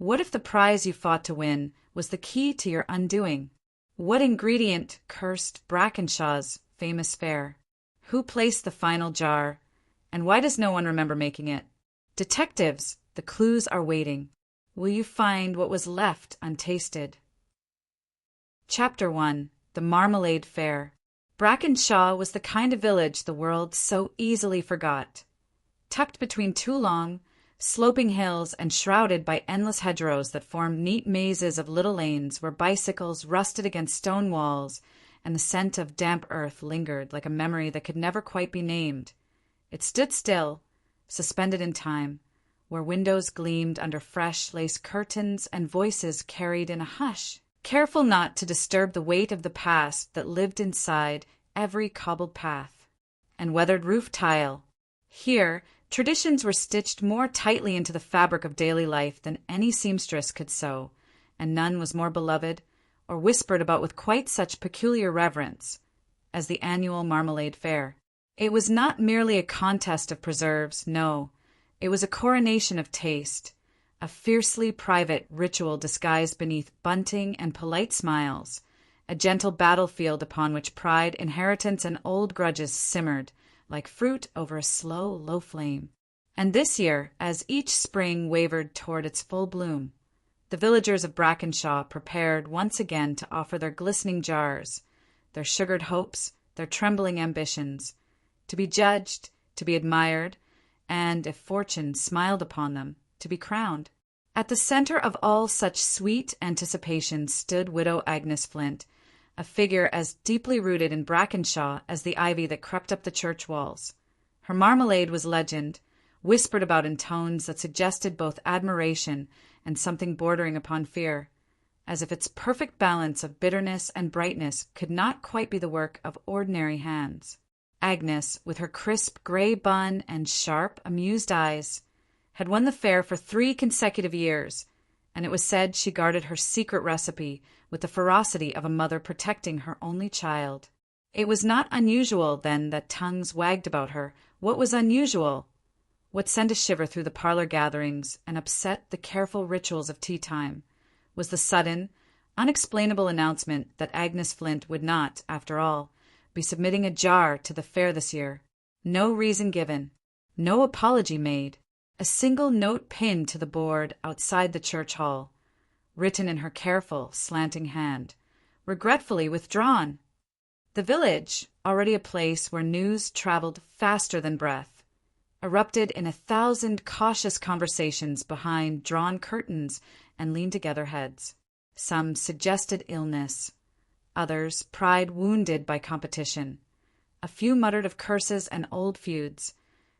What if the prize you fought to win was the key to your undoing? What ingredient cursed Brackenshaw's famous fare? Who placed the final jar? And why does no one remember making it? Detectives, the clues are waiting. Will you find what was left untasted? Chapter 1. The Marmalade Fair. Brackenshaw was the kind of village the world so easily forgot. Tucked between two long, sloping hills and shrouded by endless hedgerows that formed neat mazes of little lanes where bicycles rusted against stone walls and the scent of damp earth lingered like a memory that could never quite be named. It stood still, suspended in time, where windows gleamed under fresh lace curtains and voices carried in a hush, careful not to disturb the weight of the past that lived inside every cobbled path and weathered roof tile. Here, traditions were stitched more tightly into the fabric of daily life than any seamstress could sew, and none was more beloved or whispered about with quite such peculiar reverence as the annual Marmalade Fair. It was not merely a contest of preserves, no, it was a coronation of taste, a fiercely private ritual disguised beneath bunting and polite smiles, a gentle battlefield upon which pride, inheritance, and old grudges simmered like fruit over a slow, low flame. And this year, as each spring wavered toward its full bloom, the villagers of Brackenshaw prepared once again to offer their glistening jars, their sugared hopes, their trembling ambitions, to be judged, to be admired, and, if fortune smiled upon them, to be crowned. At the center of all such sweet anticipations stood Widow Agnes Flint, a figure as deeply rooted in Brackenshaw as the ivy that crept up the church walls. Her marmalade was legend, whispered about in tones that suggested both admiration and something bordering upon fear, as if its perfect balance of bitterness and brightness could not quite be the work of ordinary hands. Agnes, with her crisp gray bun and sharp, amused eyes, had won the fair for 3 consecutive years, and it was said she guarded her secret recipe with the ferocity of a mother protecting her only child. It was not unusual, then, that tongues wagged about her. What was unusual? What sent a shiver through the parlor gatherings and upset the careful rituals of tea-time was the sudden, unexplainable announcement that Agnes Flint would not, after all, be submitting a jar to the fair this year. No reason given, no apology made, a single note pinned to the board outside the church hall, written in her careful, slanting hand, regretfully withdrawn. The village, already a place where news traveled faster than breath, erupted in 1,000 cautious conversations behind drawn curtains and lean-together heads. Some suggested illness, others pride wounded by competition. A few muttered of curses and old feuds,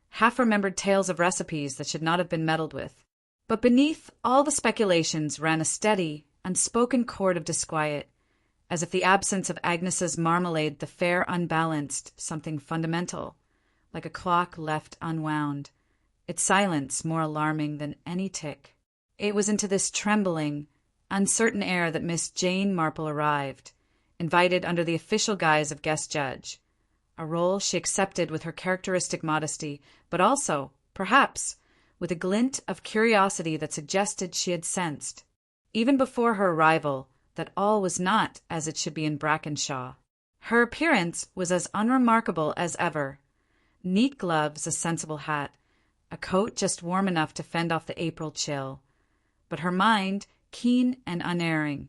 half-remembered tales of recipes that should not have been meddled with. But beneath all the speculations ran a steady, unspoken chord of disquiet, as if the absence of Agnes's marmalade the fair unbalanced something fundamental, like a clock left unwound, its silence more alarming than any tick. It was into this trembling, uncertain air that Miss Jane Marple arrived, invited under the official guise of guest judge, a role she accepted with her characteristic modesty, but also, perhaps, with a glint of curiosity that suggested she had sensed, even before her arrival, that all was not as it should be in Brackenshaw. Her appearance was as unremarkable as ever. Neat gloves, a sensible hat, a coat just warm enough to fend off the April chill. But her mind, keen and unerring,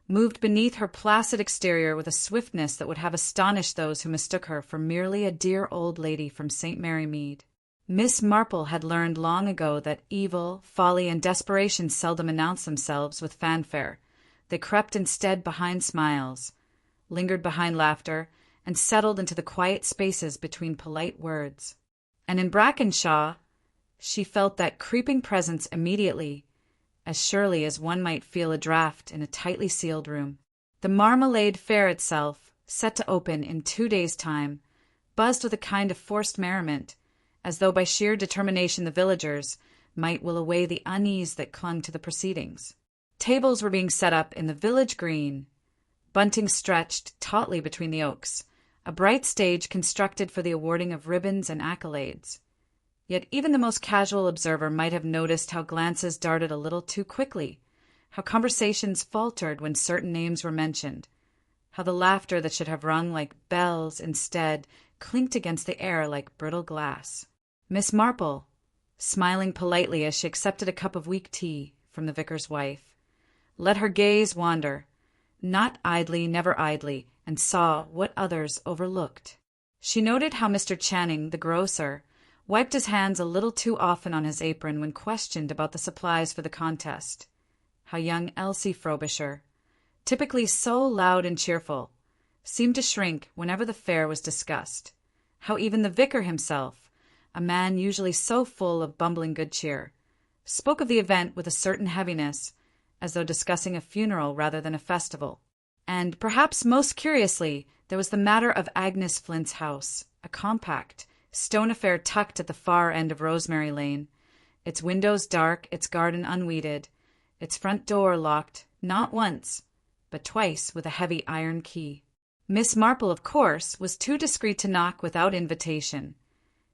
moved beneath her placid exterior with a swiftness that would have astonished those who mistook her for merely a dear old lady from St. Mary Mead. Miss Marple had learned long ago that evil, folly, and desperation seldom announce themselves with fanfare. They crept instead behind smiles, lingered behind laughter, and settled into the quiet spaces between polite words. And in Brackenshaw, she felt that creeping presence immediately, as surely as one might feel a draught in a tightly sealed room. The Marmalade Fair itself, set to open in 2 days' time, buzzed with a kind of forced merriment, as though by sheer determination the villagers might will away the unease that clung to the proceedings. Tables were being set up in the village green, bunting stretched tautly between the oaks, a bright stage constructed for the awarding of ribbons and accolades. Yet even the most casual observer might have noticed how glances darted a little too quickly, how conversations faltered when certain names were mentioned, how the laughter that should have rung like bells instead clinked against the air like brittle glass. Miss Marple, smiling politely as she accepted a cup of weak tea from the vicar's wife, let her gaze wander, not idly, never idly, and saw what others overlooked. She noted how Mr. Channing, the grocer, wiped his hands a little too often on his apron when questioned about the supplies for the contest, how young Elsie Frobisher, typically so loud and cheerful, seemed to shrink whenever the fair was discussed, how even the vicar himself, a man usually so full of bumbling good cheer, spoke of the event with a certain heaviness, as though discussing a funeral rather than a festival. And, perhaps most curiously, there was the matter of Agnes Flint's house, a compact, stone affair tucked at the far end of Rosemary Lane, its windows dark, its garden unweeded, its front door locked, not once, but twice with a heavy iron key. Miss Marple, of course, was too discreet to knock without invitation,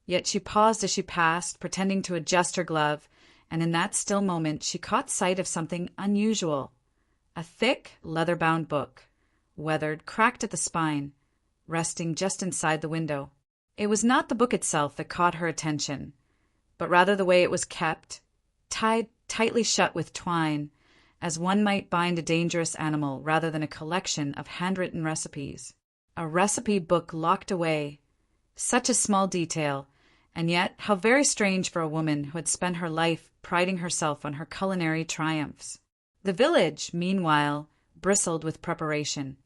yet she paused as she passed, pretending to adjust her glove, and in that still moment she caught sight of something unusual. A thick, leather-bound book, weathered, cracked at the spine, resting just inside the window. It was not the book itself that caught her attention, but rather the way it was kept, tied tightly shut with twine, as one might bind a dangerous animal rather than a collection of handwritten recipes. A recipe book locked away. Such a small detail, and yet how very strange for a woman who had spent her life priding herself on her culinary triumphs. The village, meanwhile, bristled with preparation,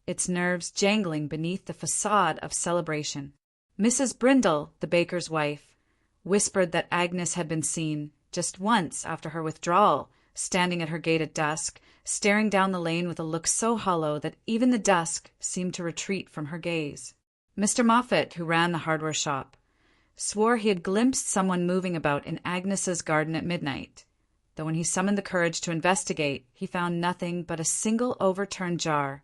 its nerves jangling beneath the facade of celebration. Mrs. Brindle, the baker's wife, whispered that Agnes had been seen, just once after her withdrawal, standing at her gate at dusk, staring down the lane with a look so hollow that even the dusk seemed to retreat from her gaze. Mr. Moffat, who ran the hardware shop, swore he had glimpsed someone moving about in Agnes's garden at midnight, though when he summoned the courage to investigate, he found nothing but a single overturned jar,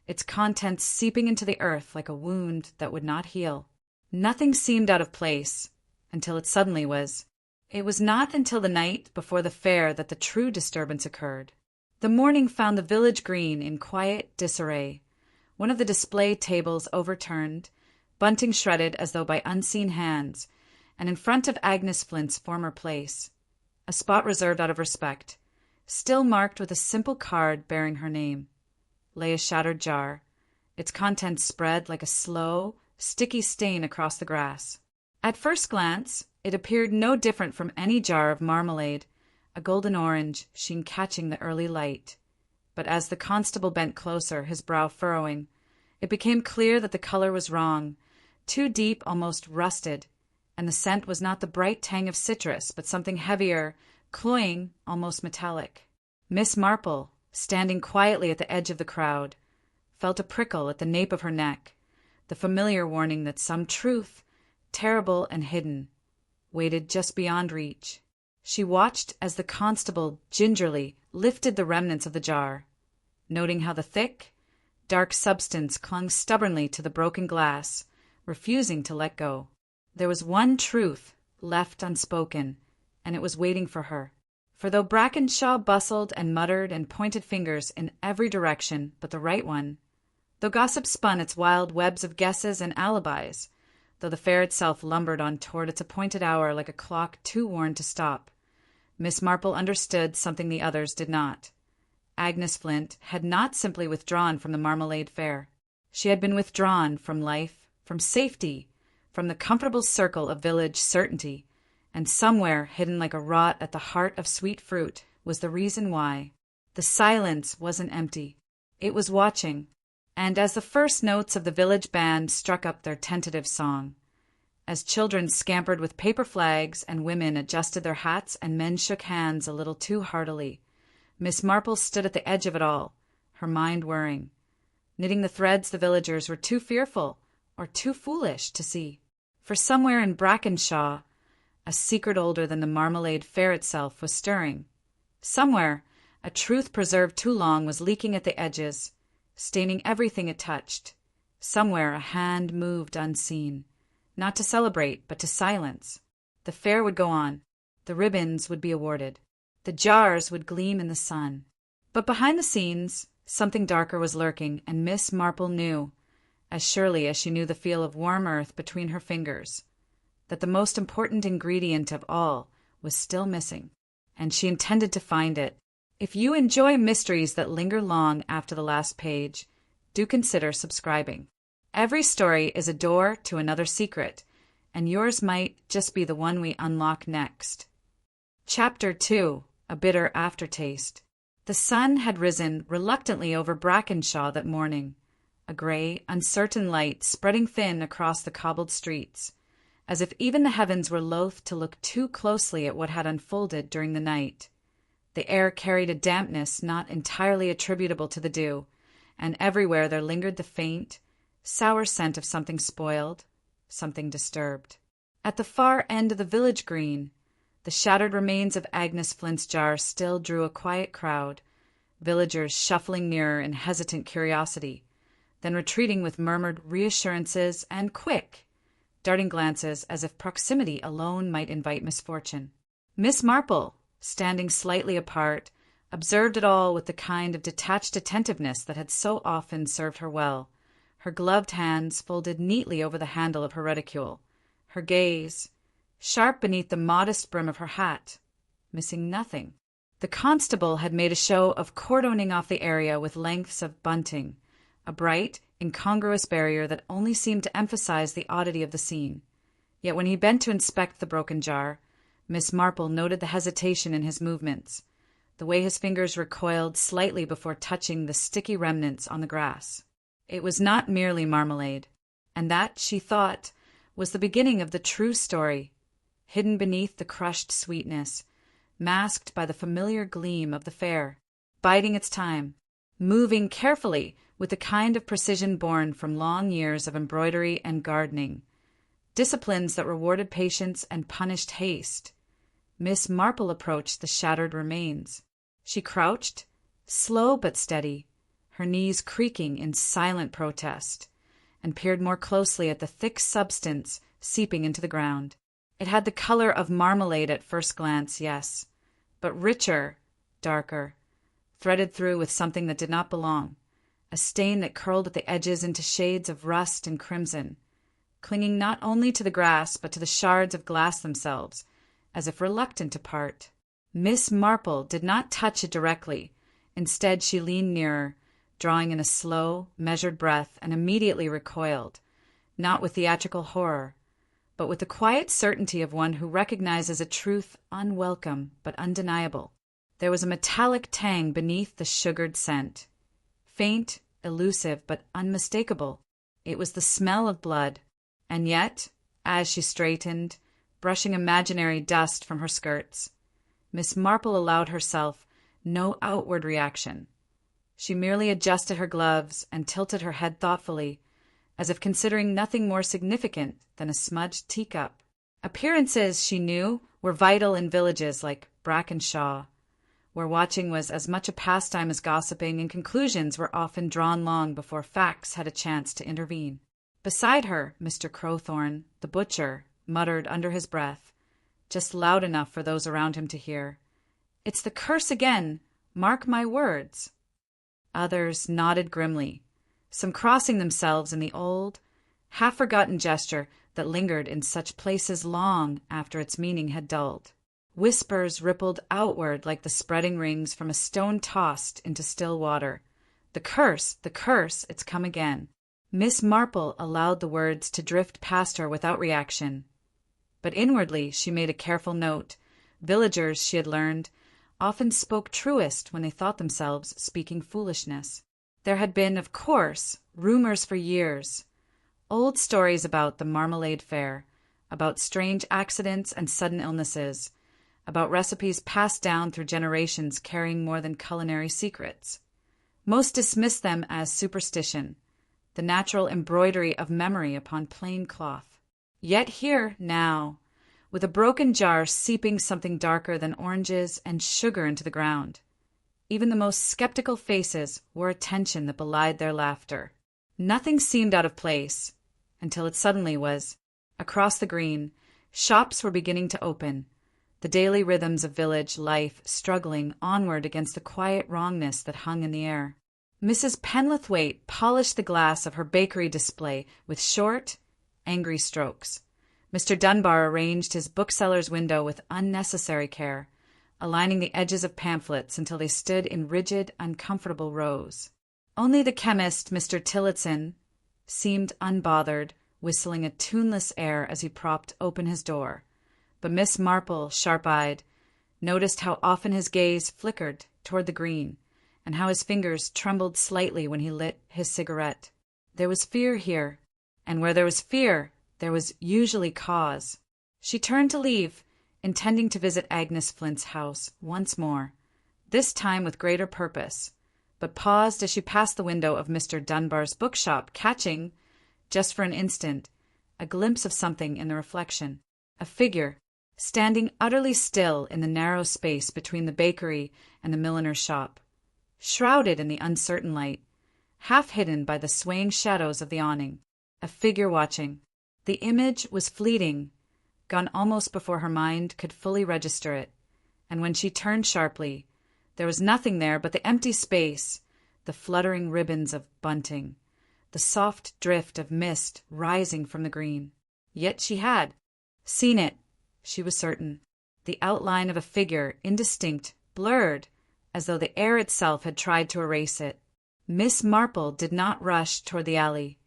its contents seeping into the earth like a wound that would not heal. Nothing seemed out of place, until it suddenly was. It was not until the night before the fair that the true disturbance occurred. The morning found the village green in quiet disarray, one of the display tables overturned, bunting shredded as though by unseen hands, and in front of Agnes Flint's former place, a spot reserved out of respect, still marked with a simple card bearing her name, lay a shattered jar, its contents spread like a slow, sticky stain across the grass. At first glance, it appeared no different from any jar of marmalade, a golden orange sheen catching the early light. But as the constable bent closer, his brow furrowing, it became clear that the color was wrong, too deep, almost rusted, and the scent was not the bright tang of citrus, but something heavier, cloying, almost metallic. Miss Marple, standing quietly at the edge of the crowd, felt a prickle at the nape of her neck, the familiar warning that some truth, terrible and hidden, waited just beyond reach. She watched as the constable gingerly lifted the remnants of the jar, noting how the thick, dark substance clung stubbornly to the broken glass, refusing to let go. There was one truth left unspoken, and it was waiting for her. For though Brackenshaw bustled and muttered and pointed fingers in every direction but the right one, though gossip spun its wild webs of guesses and alibis, though the fair itself lumbered on toward its appointed hour like a clock too worn to stop, Miss Marple understood something the others did not. Agnes Flint had not simply withdrawn from the Marmalade Fair. She had been withdrawn from life, from safety, from the comfortable circle of village certainty, and somewhere, hidden like a rot at the heart of sweet fruit, was the reason why. The silence wasn't empty. It was watching. And as the first notes of the village band struck up their tentative song, as children scampered with paper flags and women adjusted their hats and men shook hands a little too heartily, Miss Marple stood at the edge of it all, her mind whirring, knitting the threads the villagers were too fearful or too foolish to see. For somewhere in Brackenshaw, a secret older than the Marmalade Fair itself was stirring. Somewhere, a truth preserved too long was leaking at the edges, staining everything it touched. Somewhere a hand moved unseen, not to celebrate, but to silence. The fair would go on. The ribbons would be awarded. The jars would gleam in the sun. But behind the scenes, something darker was lurking, and Miss Marple knew, as surely as she knew the feel of warm earth between her fingers, that the most important ingredient of all was still missing, and she intended to find it. If you enjoy mysteries that linger long after the last page, do consider subscribing. Every story is a door to another secret, and yours might just be the one we unlock next. Chapter 2: A Bitter Aftertaste. The sun had risen reluctantly over Brackenshaw that morning, a gray, uncertain light spreading thin across the cobbled streets, as if even the heavens were loath to look too closely at what had unfolded during the night. The air carried a dampness not entirely attributable to the dew, and everywhere there lingered the faint, sour scent of something spoiled, something disturbed. At the far end of the village green, the shattered remains of Agnes Flint's jar still drew a quiet crowd, villagers shuffling nearer in hesitant curiosity, then retreating with murmured reassurances and quick, darting glances as if proximity alone might invite misfortune. Miss Marple, standing slightly apart, observed it all with the kind of detached attentiveness that had so often served her well, her gloved hands folded neatly over the handle of her reticule, her gaze sharp beneath the modest brim of her hat, missing nothing. The constable had made a show of cordoning off the area with lengths of bunting, a bright, incongruous barrier that only seemed to emphasize the oddity of the scene. Yet when he bent to inspect the broken jar, Miss Marple noted the hesitation in his movements, the way his fingers recoiled slightly before touching the sticky remnants on the grass. It was not merely marmalade, and that, she thought, was the beginning of the true story, hidden beneath the crushed sweetness, masked by the familiar gleam of the fair, biding its time, moving carefully with the kind of precision born from long years of embroidery and gardening, disciplines that rewarded patience and punished haste. Miss Marple approached the shattered remains. She crouched, slow but steady, her knees creaking in silent protest, and peered more closely at the thick substance seeping into the ground. It had the color of marmalade at first glance, yes, but richer, darker, threaded through with something that did not belong, a stain that curled at the edges into shades of rust and crimson, clinging not only to the grass but to the shards of glass themselves, as if reluctant to part. Miss Marple did not touch it directly. Instead, she leaned nearer, drawing in a slow, measured breath, and immediately recoiled, not with theatrical horror, but with the quiet certainty of one who recognizes a truth unwelcome but undeniable. There was a metallic tang beneath the sugared scent, faint, elusive, but unmistakable. It was the smell of blood, and yet, as she straightened, brushing imaginary dust from her skirts, Miss Marple allowed herself no outward reaction. She merely adjusted her gloves and tilted her head thoughtfully, as if considering nothing more significant than a smudged teacup. Appearances, she knew, were vital in villages like Brackenshaw, where watching was as much a pastime as gossiping, and conclusions were often drawn long before facts had a chance to intervene. Beside her, Mr. Crowthorne, the butcher, muttered under his breath, just loud enough for those around him to hear, "It's the curse again, mark my words." Others nodded grimly, some crossing themselves in the old, half-forgotten gesture that lingered in such places long after its meaning had dulled. Whispers rippled outward like the spreading rings from a stone tossed into still water. The curse, it's come again." Miss Marple allowed the words to drift past her without reaction, but inwardly she made a careful note. Villagers, she had learned, often spoke truest when they thought themselves speaking foolishness. There had been, of course, rumors for years, old stories about the Marmalade Fair, about strange accidents and sudden illnesses, about recipes passed down through generations carrying more than culinary secrets. Most dismissed them as superstition, the natural embroidery of memory upon plain cloth. Yet here, now, with a broken jar seeping something darker than oranges and sugar into the ground, even the most skeptical faces wore a tension that belied their laughter. Nothing seemed out of place, until it suddenly was. Across the green, Shops were beginning to open, the daily rhythms of village life struggling onward against the quiet wrongness that hung in the air. Mrs. Penlithwaite polished the glass of her bakery display with short, angry strokes. Mr. Dunbar arranged his bookseller's window with unnecessary care, aligning the edges of pamphlets until they stood in rigid, uncomfortable rows. Only the chemist, Mr. Tillotson, seemed unbothered, whistling a tuneless air as he propped open his door. But Miss Marple, sharp-eyed, noticed how often his gaze flickered toward the green, and how his fingers trembled slightly when he lit his cigarette. There was fear here, and where there was fear, there was usually cause. She turned to leave, intending to visit Agnes Flint's house once more, this time with greater purpose, but paused as she passed the window of Mr. Dunbar's bookshop, catching, just for an instant, a glimpse of something in the reflection. A figure, standing utterly still in the narrow space between the bakery and the milliner's shop, shrouded in the uncertain light, half hidden by the swaying shadows of the awning. A figure watching. The image was fleeting, gone almost before her mind could fully register it, and when she turned sharply, there was nothing there but the empty space, the fluttering ribbons of bunting, the soft drift of mist rising from the green. Yet she had seen it, she was certain, the outline of a figure, indistinct, blurred, as though the air itself had tried to erase it. Miss Marple did not rush toward the alley.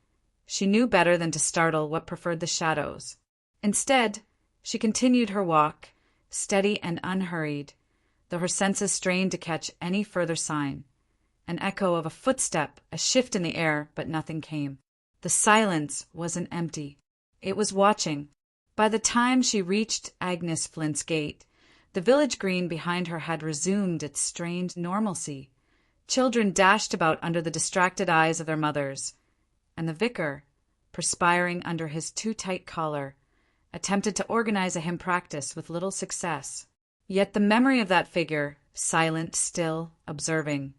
She knew better than to startle what preferred the shadows. Instead, she continued her walk, steady and unhurried, though her senses strained to catch any further sign. An echo of a footstep, a shift in the air, but nothing came. The silence wasn't empty. It was watching. By the time she reached Agnes Flint's gate, the village green behind her had resumed its strained normalcy. Children dashed about under the distracted eyes of their mothers, and the vicar, perspiring under his too-tight collar, attempted to organize a hymn practice with little success. Yet the memory of that figure, silent, still, observing,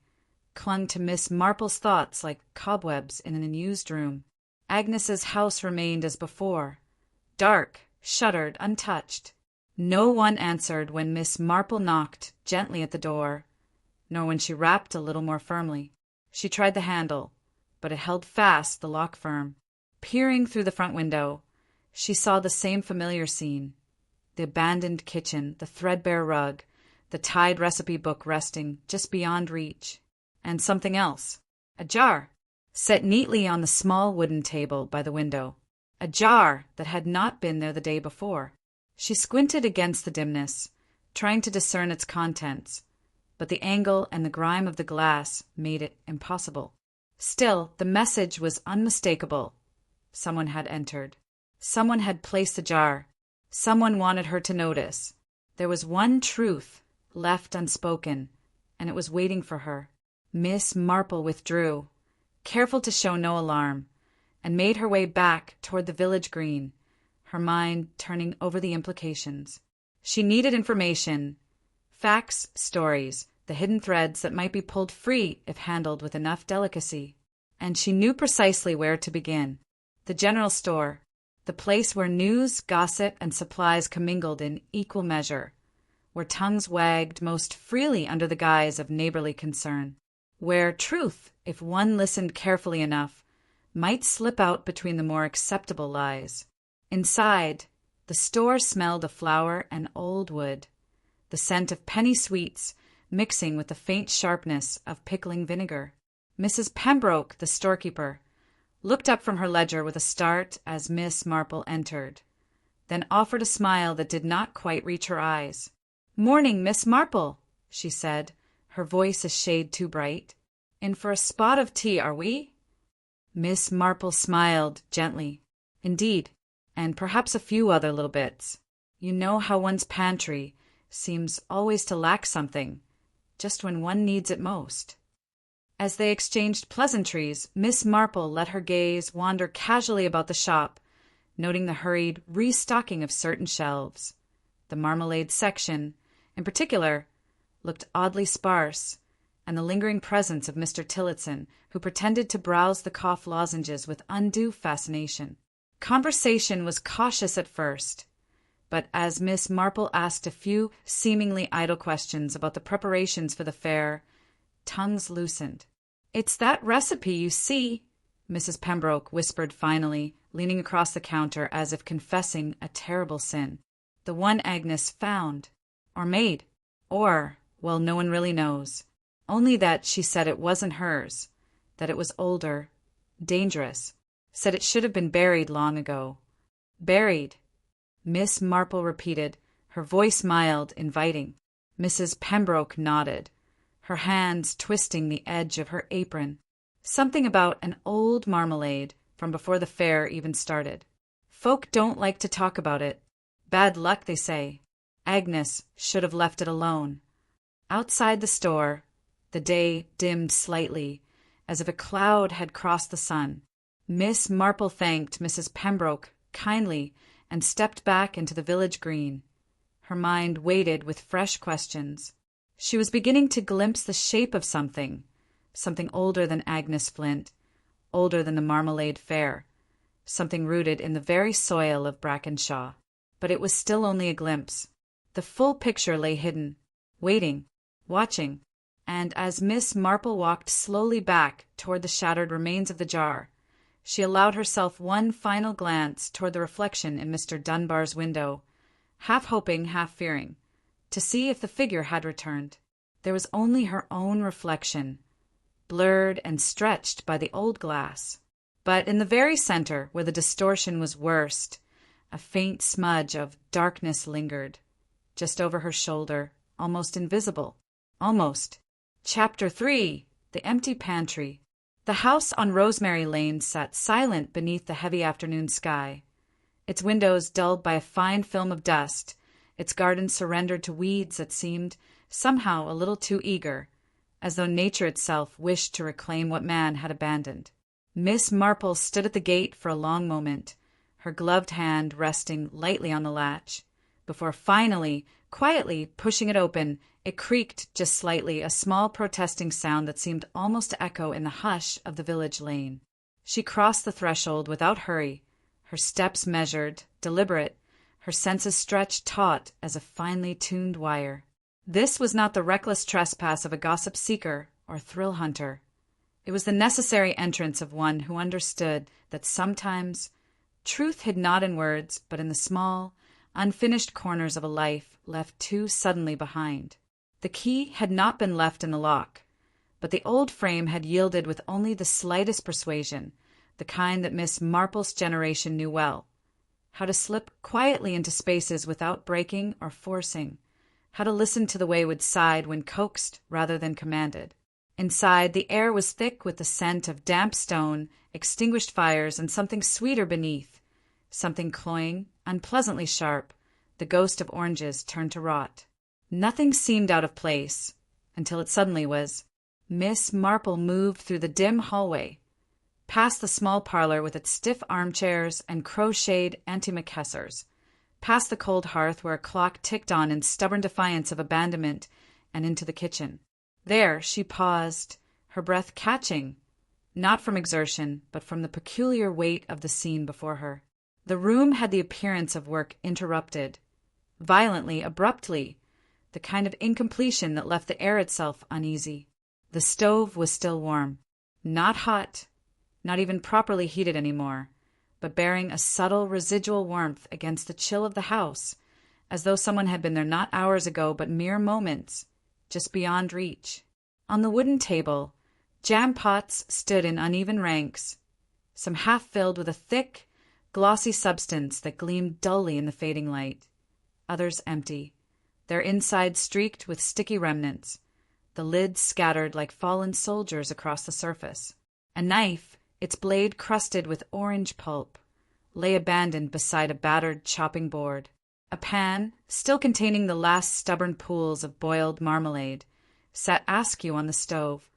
clung to Miss Marple's thoughts like cobwebs in an unused room. Agnes's house remained as before, dark, shuttered, untouched. No one answered when Miss Marple knocked gently at the door, nor when she rapped a little more firmly. She tried the handle, but it held fast, the lock firm. Peering through the front window, she saw the same familiar scene, the abandoned kitchen, the threadbare rug, the tied recipe book resting just beyond reach, and something else, a jar, set neatly on the small wooden table by the window, a jar that had not been there the day before. She squinted against the dimness, trying to discern its contents, but the angle and the grime of the glass made it impossible. Still, the message was unmistakable. Someone had entered. Someone had placed the jar. Someone wanted her to notice. There was one truth left unspoken, and it was waiting for her. Miss Marple withdrew, careful to show no alarm, and made her way back toward the village green, her mind turning over the implications. She needed information, facts, stories, the hidden threads that might be pulled free if handled with enough delicacy. And she knew precisely where to begin. The general store, the place where news, gossip, and supplies commingled in equal measure, where tongues wagged most freely under the guise of neighborly concern, where truth, if one listened carefully enough, might slip out between the more acceptable lies. Inside, the store smelled of flour and old wood, the scent of penny sweets mixing with the faint sharpness of pickling vinegar. Mrs. Pembroke, the storekeeper, looked up from her ledger with a start as Miss Marple entered, then offered a smile that did not quite reach her eyes. "Morning, Miss Marple," she said, her voice a shade too bright. "In for a spot of tea, are we?" Miss Marple smiled gently. "Indeed, and perhaps a few other little bits. You know how one's pantry seems always to lack something, just when one needs it most." As they exchanged pleasantries, Miss Marple let her gaze wander casually about the shop, noting the hurried restocking of certain shelves. The marmalade section, in particular, looked oddly sparse, and the lingering presence of Mr. Tillotson, who pretended to browse the cough lozenges with undue fascination. Conversation was cautious at first, but as Miss Marple asked a few seemingly idle questions about the preparations for the fair, tongues loosened. "It's that recipe, you see," Mrs. Pembroke whispered finally, leaning across the counter as if confessing a terrible sin. "The one Agnes found. Or made. Or, well, no one really knows. Only that she said it wasn't hers, that it was older, dangerous, said it should have been buried long ago." "Buried," Miss Marple repeated, her voice mild, inviting. Mrs. Pembroke nodded, her hands twisting the edge of her apron. Something about an old marmalade from before the fair even started. "Folk don't like to talk about it. Bad luck, they say. Agnes should have left it alone." Outside the store, the day dimmed slightly, as if a cloud had crossed the sun. Miss Marple thanked Mrs. Pembroke kindly and stepped back into the village green. Her mind weighted with fresh questions. She was beginning to glimpse the shape of something older than Agnes Flint, older than the Marmalade Fair, something rooted in the very soil of Brackenshaw. But it was still only a glimpse. The full picture lay hidden, waiting, watching, and as Miss Marple walked slowly back toward the shattered remains of the jar, she allowed herself one final glance toward the reflection in Mr. Dunbar's window, half hoping, half fearing, to see if the figure had returned. There was only her own reflection, blurred and stretched by the old glass. But in the very center, where the distortion was worst, a faint smudge of darkness lingered, just over her shoulder, almost invisible. Almost. Chapter 3. The Empty Pantry. The house on Rosemary Lane sat silent beneath the heavy afternoon sky, its windows dulled by a fine film of dust, its garden surrendered to weeds that seemed somehow a little too eager, as though nature itself wished to reclaim what man had abandoned. Miss Marple stood at the gate for a long moment, her gloved hand resting lightly on the latch, before finally, quietly pushing it open. It creaked just slightly, a small protesting sound that seemed almost to echo in the hush of the village lane. She crossed the threshold without hurry, her steps measured, deliberate, her senses stretched taut as a finely tuned wire. This was not the reckless trespass of a gossip seeker or thrill hunter. It was the necessary entrance of one who understood that sometimes truth hid not in words, but in the small, unfinished corners of a life left too suddenly behind. The key had not been left in the lock, but the old frame had yielded with only the slightest persuasion, the kind that Miss Marple's generation knew well. How to slip quietly into spaces without breaking or forcing, how to listen to the wayward side when coaxed rather than commanded. Inside, the air was thick with the scent of damp stone, extinguished fires, and something sweeter beneath, something cloying, unpleasantly sharp, the ghost of oranges turned to rot. Nothing seemed out of place, until it suddenly was. Miss Marple moved through the dim hallway, past the small parlor with its stiff armchairs and crocheted antimacassars, past the cold hearth where a clock ticked on in stubborn defiance of abandonment, and into the kitchen. There she paused, her breath catching, not from exertion, but from the peculiar weight of the scene before her. The room had the appearance of work interrupted, violently, abruptly, the kind of incompletion that left the air itself uneasy. The stove was still warm, not hot, not even properly heated anymore, but bearing a subtle residual warmth against the chill of the house, as though someone had been there not hours ago but mere moments, just beyond reach. On the wooden table, jam pots stood in uneven ranks, some half filled with a thick, glossy substance that gleamed dully in the fading light, others empty, their insides streaked with sticky remnants, the lids scattered like fallen soldiers across the surface. A knife, its blade crusted with orange pulp, lay abandoned beside a battered chopping board. A pan, still containing the last stubborn pools of boiled marmalade, sat askew on the stove,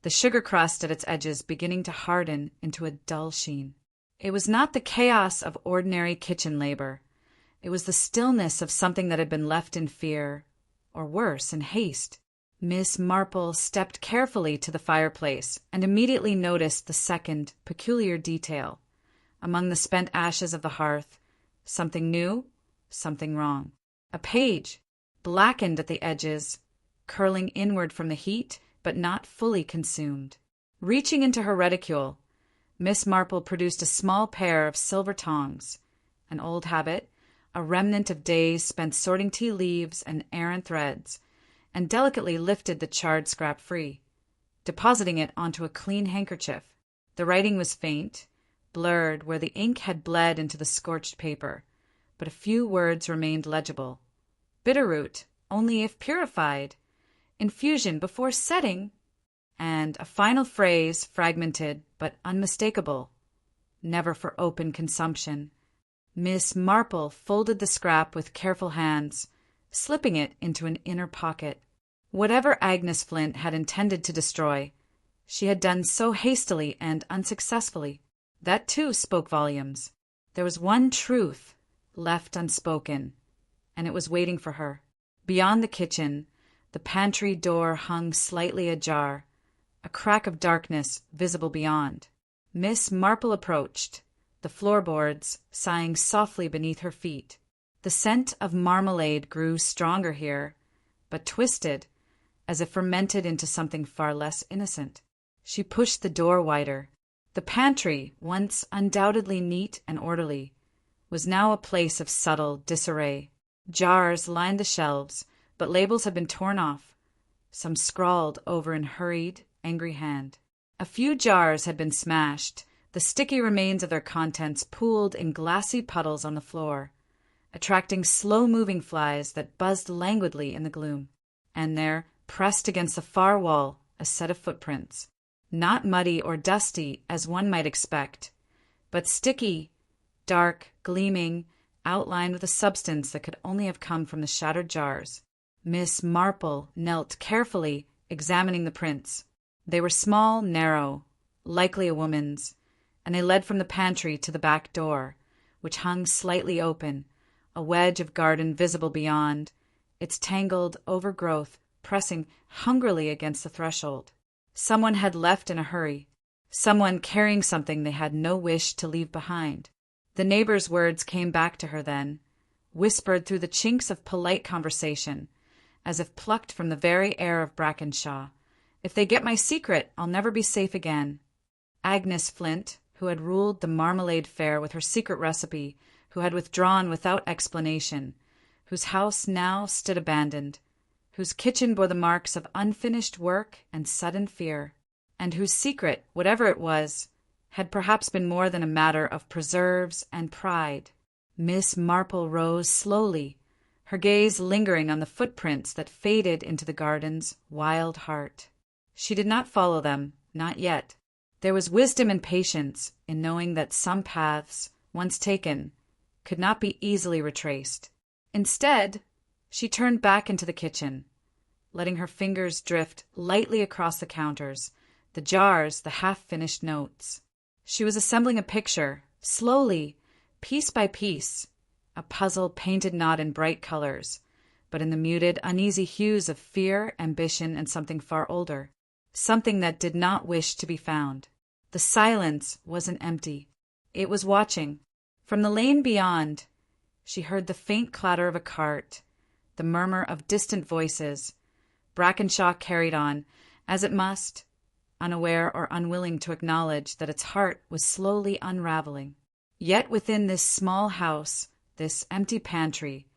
the sugar crust at its edges beginning to harden into a dull sheen. It was not the chaos of ordinary kitchen labor. It was the stillness of something that had been left in fear, or worse, in haste. Miss Marple stepped carefully to the fireplace and immediately noticed the second, peculiar detail. Among the spent ashes of the hearth, something new, something wrong. A page, blackened at the edges, curling inward from the heat, but not fully consumed. Reaching into her reticule, Miss Marple produced a small pair of silver tongs, an old habit, a remnant of days spent sorting tea leaves and errant threads, and delicately lifted the charred scrap free, depositing it onto a clean handkerchief. The writing was faint, blurred where the ink had bled into the scorched paper, but a few words remained legible. Bitterroot, only if purified. Infusion before setting. And a final phrase, fragmented but unmistakable. Never for open consumption. Miss Marple folded the scrap with careful hands, slipping it into an inner pocket. Whatever Agnes Flint had intended to destroy, she had done so hastily and unsuccessfully. That too spoke volumes. There was one truth left unspoken, and it was waiting for her. Beyond the kitchen, the pantry door hung slightly ajar, a crack of darkness visible beyond. Miss Marple approached, the floorboards sighing softly beneath her feet. The scent of marmalade grew stronger here, but twisted, as if fermented into something far less innocent. She pushed the door wider. The pantry, once undoubtedly neat and orderly, was now a place of subtle disarray. Jars lined the shelves, but labels had been torn off, some scrawled over in hurried, angry hand. A few jars had been smashed, the sticky remains of their contents pooled in glassy puddles on the floor, attracting slow-moving flies that buzzed languidly in the gloom. And there, pressed against the far wall, a set of footprints. Not muddy or dusty, as one might expect, but sticky, dark, gleaming, outlined with a substance that could only have come from the shattered jars. Miss Marple knelt carefully, examining the prints. They were small, narrow, likely a woman's, and they led from the pantry to the back door, which hung slightly open, a wedge of garden visible beyond, its tangled overgrowth pressing hungrily against the threshold. Someone had left in a hurry, someone carrying something they had no wish to leave behind. The neighbor's words came back to her then, whispered through the chinks of polite conversation, as if plucked from the very air of Brackenshaw. If they get my secret, I'll never be safe again. Agnes Flint, who had ruled the Marmalade fair with her secret recipe, who had withdrawn without explanation, whose house now stood abandoned, whose kitchen bore the marks of unfinished work and sudden fear, and whose secret, whatever it was, had perhaps been more than a matter of preserves and pride. Miss Marple rose slowly, her gaze lingering on the footprints that faded into the garden's wild heart. She did not follow them, not yet. There was wisdom and patience in knowing that some paths, once taken, could not be easily retraced. Instead, she turned back into the kitchen, letting her fingers drift lightly across the counters, the jars, the half-finished notes. She was assembling a picture, slowly, piece by piece, a puzzle painted not in bright colors, but in the muted, uneasy hues of fear, ambition, and something far older, something that did not wish to be found. The silence wasn't empty. It was watching. From the lane beyond, she heard the faint clatter of a cart, the murmur of distant voices. Brackenshaw carried on, as it must, unaware or unwilling to acknowledge that its heart was slowly unraveling. Yet within this small house, this empty pantry,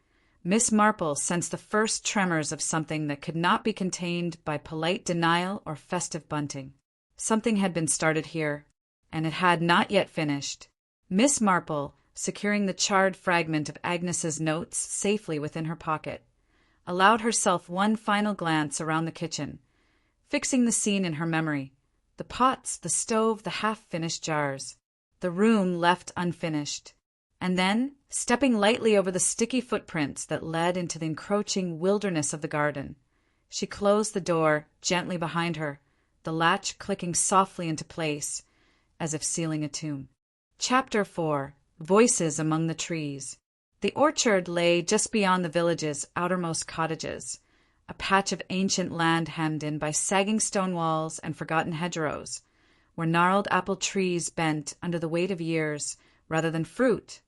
Miss Marple sensed the first tremors of something that could not be contained by polite denial or festive bunting. Something had been started here, and it had not yet finished. Miss Marple, securing the charred fragment of Agnes's notes safely within her pocket, allowed herself one final glance around the kitchen, fixing the scene in her memory, the pots, the stove, the half-finished jars, the room left unfinished, and then, stepping lightly over the sticky footprints that led into the encroaching wilderness of the garden, she closed the door gently behind her, the latch clicking softly into place, as if sealing a tomb. Chapter 4. Voices Among the Trees. The orchard lay just beyond the village's outermost cottages, a patch of ancient land hemmed in by sagging stone walls and forgotten hedgerows, where gnarled apple trees bent under the weight of years rather than fruit,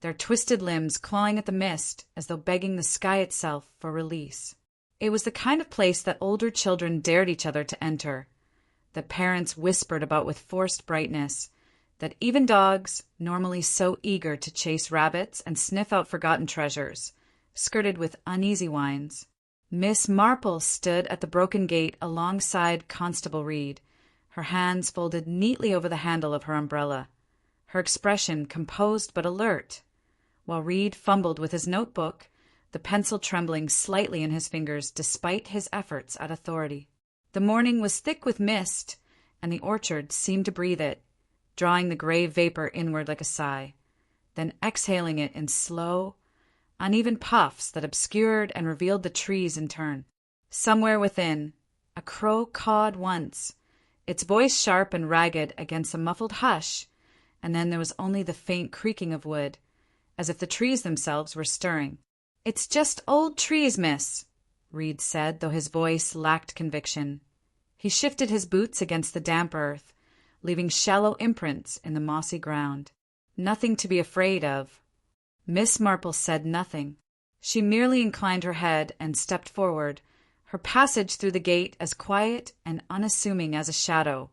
their twisted limbs clawing at the mist as though begging the sky itself for release. It was the kind of place that older children dared each other to enter, that parents whispered about with forced brightness, that even dogs, normally so eager to chase rabbits and sniff out forgotten treasures, skirted with uneasy whines. Miss Marple stood at the broken gate alongside Constable Reed, her hands folded neatly over the handle of her umbrella, her expression composed but alert, while Reed fumbled with his notebook, the pencil trembling slightly in his fingers despite his efforts at authority. The morning was thick with mist, and the orchard seemed to breathe it, drawing the gray vapor inward like a sigh, then exhaling it in slow, uneven puffs that obscured and revealed the trees in turn. Somewhere within, a crow cawed once, its voice sharp and ragged against a muffled hush, and then there was only the faint creaking of wood, as if the trees themselves were stirring. "It's just old trees, miss," Reed said, though his voice lacked conviction. He shifted his boots against the damp earth, leaving shallow imprints in the mossy ground. "Nothing to be afraid of." Miss Marple said nothing. She merely inclined her head and stepped forward, her passage through the gate as quiet and unassuming as a shadow,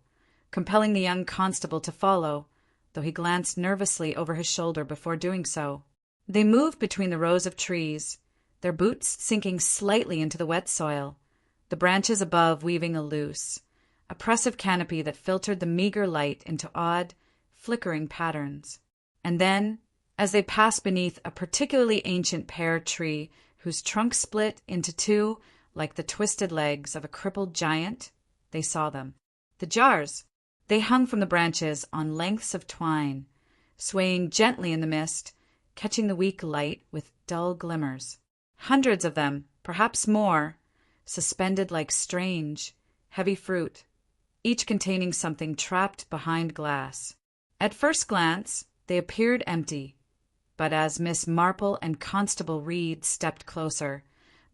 compelling the young constable to follow, though he glanced nervously over his shoulder before doing so. They moved between the rows of trees, their boots sinking slightly into the wet soil, the branches above weaving a loose, oppressive canopy that filtered the meager light into odd, flickering patterns. And then, as they passed beneath a particularly ancient pear tree whose trunk split into two like the twisted legs of a crippled giant, they saw them. The jars! They hung from the branches on lengths of twine, swaying gently in the mist, catching the weak light with dull glimmers. Hundreds of them, perhaps more, suspended like strange, heavy fruit, each containing something trapped behind glass. At first glance, they appeared empty, but as Miss Marple and Constable Reed stepped closer,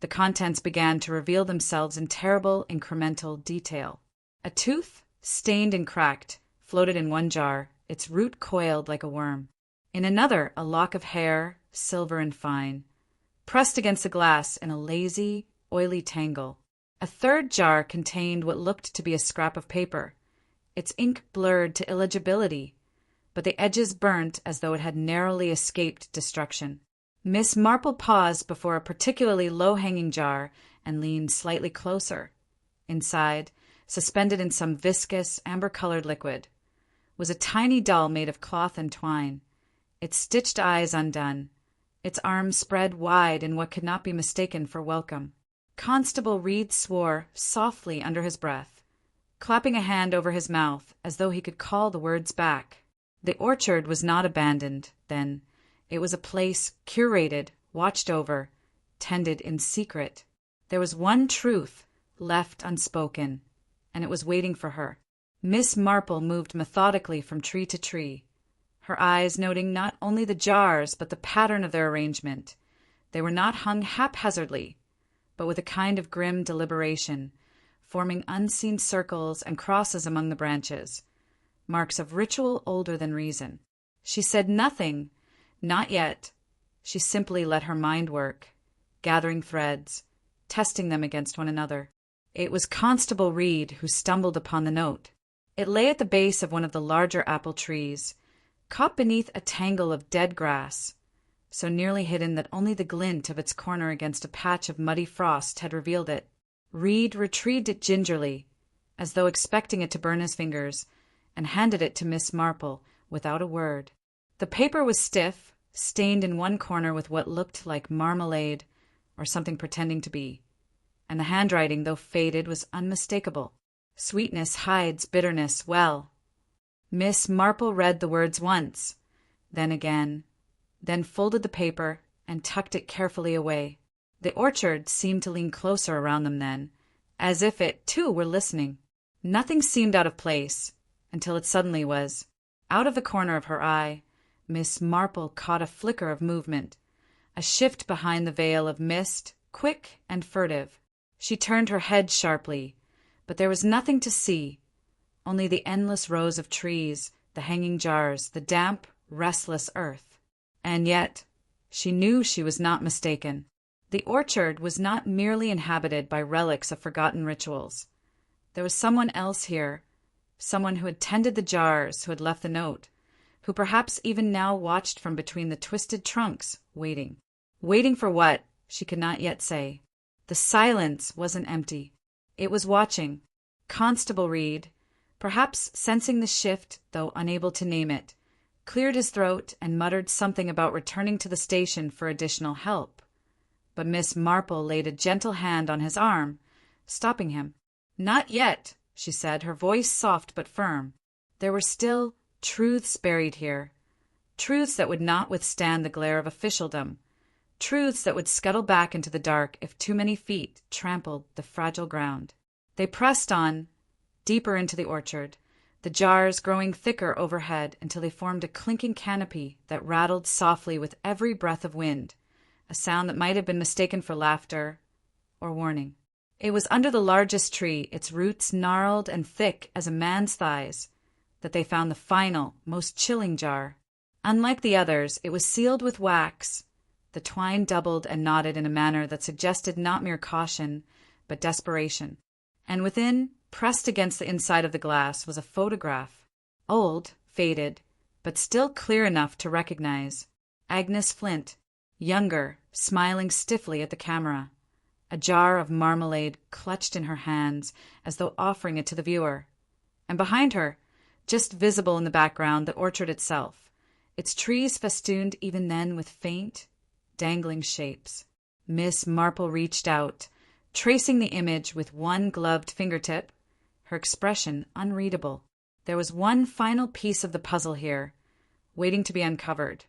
the contents began to reveal themselves in terrible incremental detail. A tooth, stained and cracked, floated in one jar, its root coiled like a worm. In another, a lock of hair, silver and fine, pressed against the glass in a lazy, oily tangle. A third jar contained what looked to be a scrap of paper, its ink blurred to illegibility, but the edges burnt as though it had narrowly escaped destruction. Miss Marple paused before a particularly low-hanging jar and leaned slightly closer. Inside, suspended in some viscous, amber-colored liquid, was a tiny doll made of cloth and twine, its stitched eyes undone, its arms spread wide in what could not be mistaken for welcome. Constable Reed swore softly under his breath, clapping a hand over his mouth as though he could call the words back. The orchard was not abandoned, then. It was a place curated, watched over, tended in secret. There was one truth left unspoken, and it was waiting for her. Miss Marple moved methodically from tree to tree, her eyes noting not only the jars but the pattern of their arrangement. They were not hung haphazardly, but with a kind of grim deliberation, forming unseen circles and crosses among the branches, marks of ritual older than reason. She said nothing, not yet. She simply let her mind work, gathering threads, testing them against one another. It was Constable Reed who stumbled upon the note. It lay at the base of one of the larger apple trees, caught beneath a tangle of dead grass, so nearly hidden that only the glint of its corner against a patch of muddy frost had revealed it. Reed retrieved it gingerly, as though expecting it to burn his fingers, and handed it to Miss Marple without a word. The paper was stiff, stained in one corner with what looked like marmalade, or something pretending to be, and the handwriting, though faded, was unmistakable. Sweetness hides bitterness well. Miss Marple read the words once, then again, then folded the paper and tucked it carefully away. The orchard seemed to lean closer around them then, as if it, too, were listening. Nothing seemed out of place, until it suddenly was. Out of the corner of her eye, Miss Marple caught a flicker of movement, a shift behind the veil of mist, quick and furtive. She turned her head sharply, but there was nothing to see, only the endless rows of trees, the hanging jars, the damp, restless earth. And yet, she knew she was not mistaken. The orchard was not merely inhabited by relics of forgotten rituals. There was someone else here, someone who had tended the jars, who had left the note, who perhaps even now watched from between the twisted trunks, waiting. Waiting for what, she could not yet say. The silence wasn't empty. It was watching. Constable Reed, perhaps sensing the shift, though unable to name it, cleared his throat and muttered something about returning to the station for additional help. But Miss Marple laid a gentle hand on his arm, stopping him. "Not yet," she said, her voice soft but firm. There were still truths buried here, truths that would not withstand the glare of officialdom, truths that would scuttle back into the dark if too many feet trampled the fragile ground. They pressed on, deeper into the orchard, the jars growing thicker overhead until they formed a clinking canopy that rattled softly with every breath of wind, a sound that might have been mistaken for laughter or warning. It was under the largest tree, its roots gnarled and thick as a man's thighs, that they found the final, most chilling jar. Unlike the others, it was sealed with wax, the twine doubled and knotted in a manner that suggested not mere caution, but desperation. And within, pressed against the inside of the glass, was a photograph. Old, faded, but still clear enough to recognize. Agnes Flint, younger, smiling stiffly at the camera. A jar of marmalade clutched in her hands as though offering it to the viewer. And behind her, just visible in the background, the orchard itself, its trees festooned even then with faint, dangling shapes. Miss Marple reached out, tracing the image with one gloved fingertip, her expression unreadable. There was one final piece of the puzzle here, waiting to be uncovered.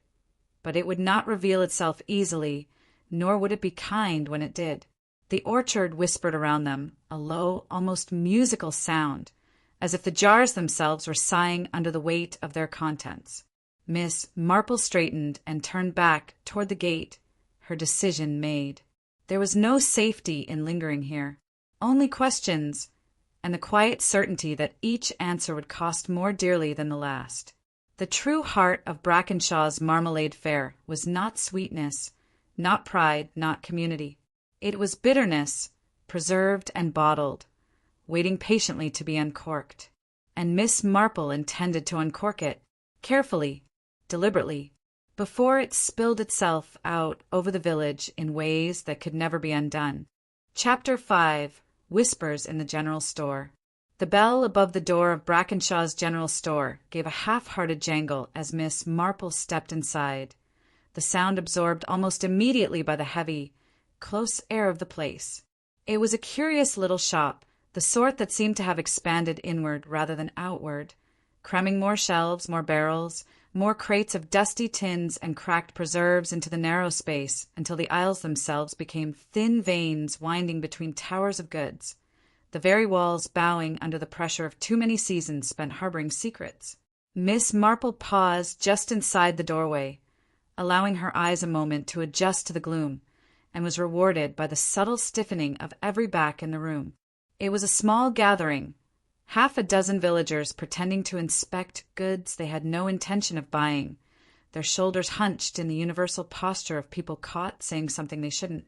But it would not reveal itself easily, nor would it be kind when it did. The orchard whispered around them, a low, almost musical sound, as if the jars themselves were sighing under the weight of their contents. Miss Marple straightened and turned back toward the gate, her decision made. There was no safety in lingering here, only questions, and the quiet certainty that each answer would cost more dearly than the last. The true heart of Brackenshaw's Marmalade Fair was not sweetness, not pride, not community. It was bitterness, preserved and bottled, waiting patiently to be uncorked. And Miss Marple intended to uncork it, carefully, deliberately, before it spilled itself out over the village in ways that could never be undone. Chapter 5. Whispers in the General Store. The bell above the door of Brackenshaw's General Store gave a half-hearted jangle as Miss Marple stepped inside, the sound absorbed almost immediately by the heavy, close air of the place. It was a curious little shop, the sort that seemed to have expanded inward rather than outward, cramming more shelves, more barrels, more crates of dusty tins and cracked preserves into the narrow space until the aisles themselves became thin veins winding between towers of goods, the very walls bowing under the pressure of too many seasons spent harboring secrets. Miss Marple paused just inside the doorway, allowing her eyes a moment to adjust to the gloom, and was rewarded by the subtle stiffening of every back in the room. It was a small gathering, half a dozen villagers pretending to inspect goods they had no intention of buying, their shoulders hunched in the universal posture of people caught saying something they shouldn't.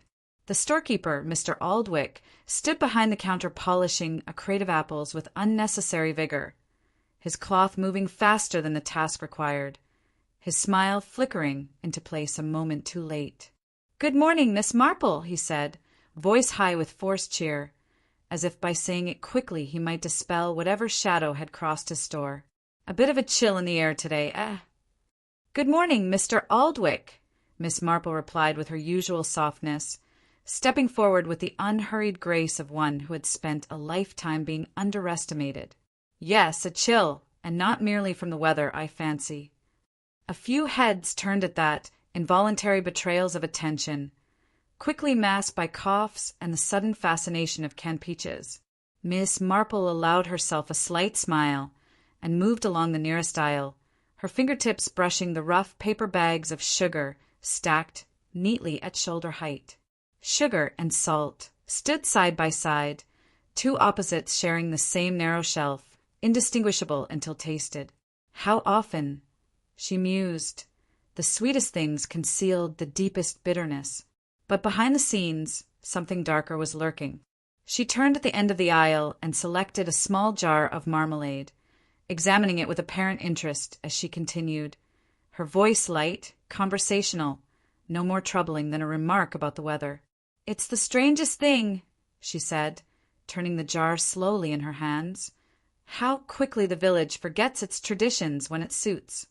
The storekeeper, Mr. Aldwick, stood behind the counter polishing a crate of apples with unnecessary vigor, his cloth moving faster than the task required, his smile flickering into place a moment too late. "Good morning, Miss Marple," he said, voice high with forced cheer, as if by saying it quickly he might dispel whatever shadow had crossed his store. "A bit of a chill in the air today, eh?" "Good morning, Mr. Aldwick," Miss Marple replied with her usual softness, stepping forward with the unhurried grace of one who had spent a lifetime being underestimated. "Yes, a chill, and not merely from the weather, I fancy." A few heads turned at that, involuntary betrayals of attention, quickly masked by coughs and the sudden fascination of canned peaches. Miss Marple allowed herself a slight smile and moved along the nearest aisle, her fingertips brushing the rough paper bags of sugar stacked neatly at shoulder height. Sugar and salt stood side by side, two opposites sharing the same narrow shelf, indistinguishable until tasted. How often, she mused, The sweetest things concealed the deepest bitterness. But behind the scenes, something darker was lurking. She turned at the end of the aisle and selected a small jar of marmalade, examining it with apparent interest as she continued, her voice light, conversational, no more troubling than a remark about the weather. "It's the strangest thing," she said, turning the jar slowly in her hands. "How quickly the village forgets its traditions when it suits."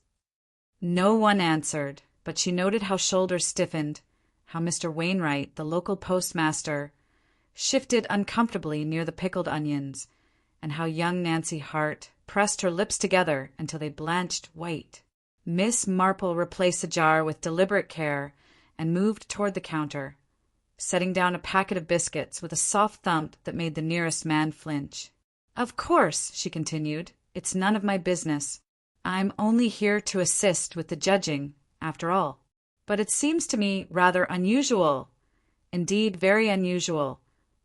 No one answered, but she noted how shoulders stiffened, how Mr. Wainwright, the local postmaster, shifted uncomfortably near the pickled onions, and how young Nancy Hart pressed her lips together until they blanched white. Miss Marple replaced the jar with deliberate care and moved toward the counter, setting down a packet of biscuits with a soft thump that made the nearest man flinch. "Of course," she continued, "it's none of my business. I'm only here to assist with the judging, after all. But it seems to me rather unusual, indeed very unusual,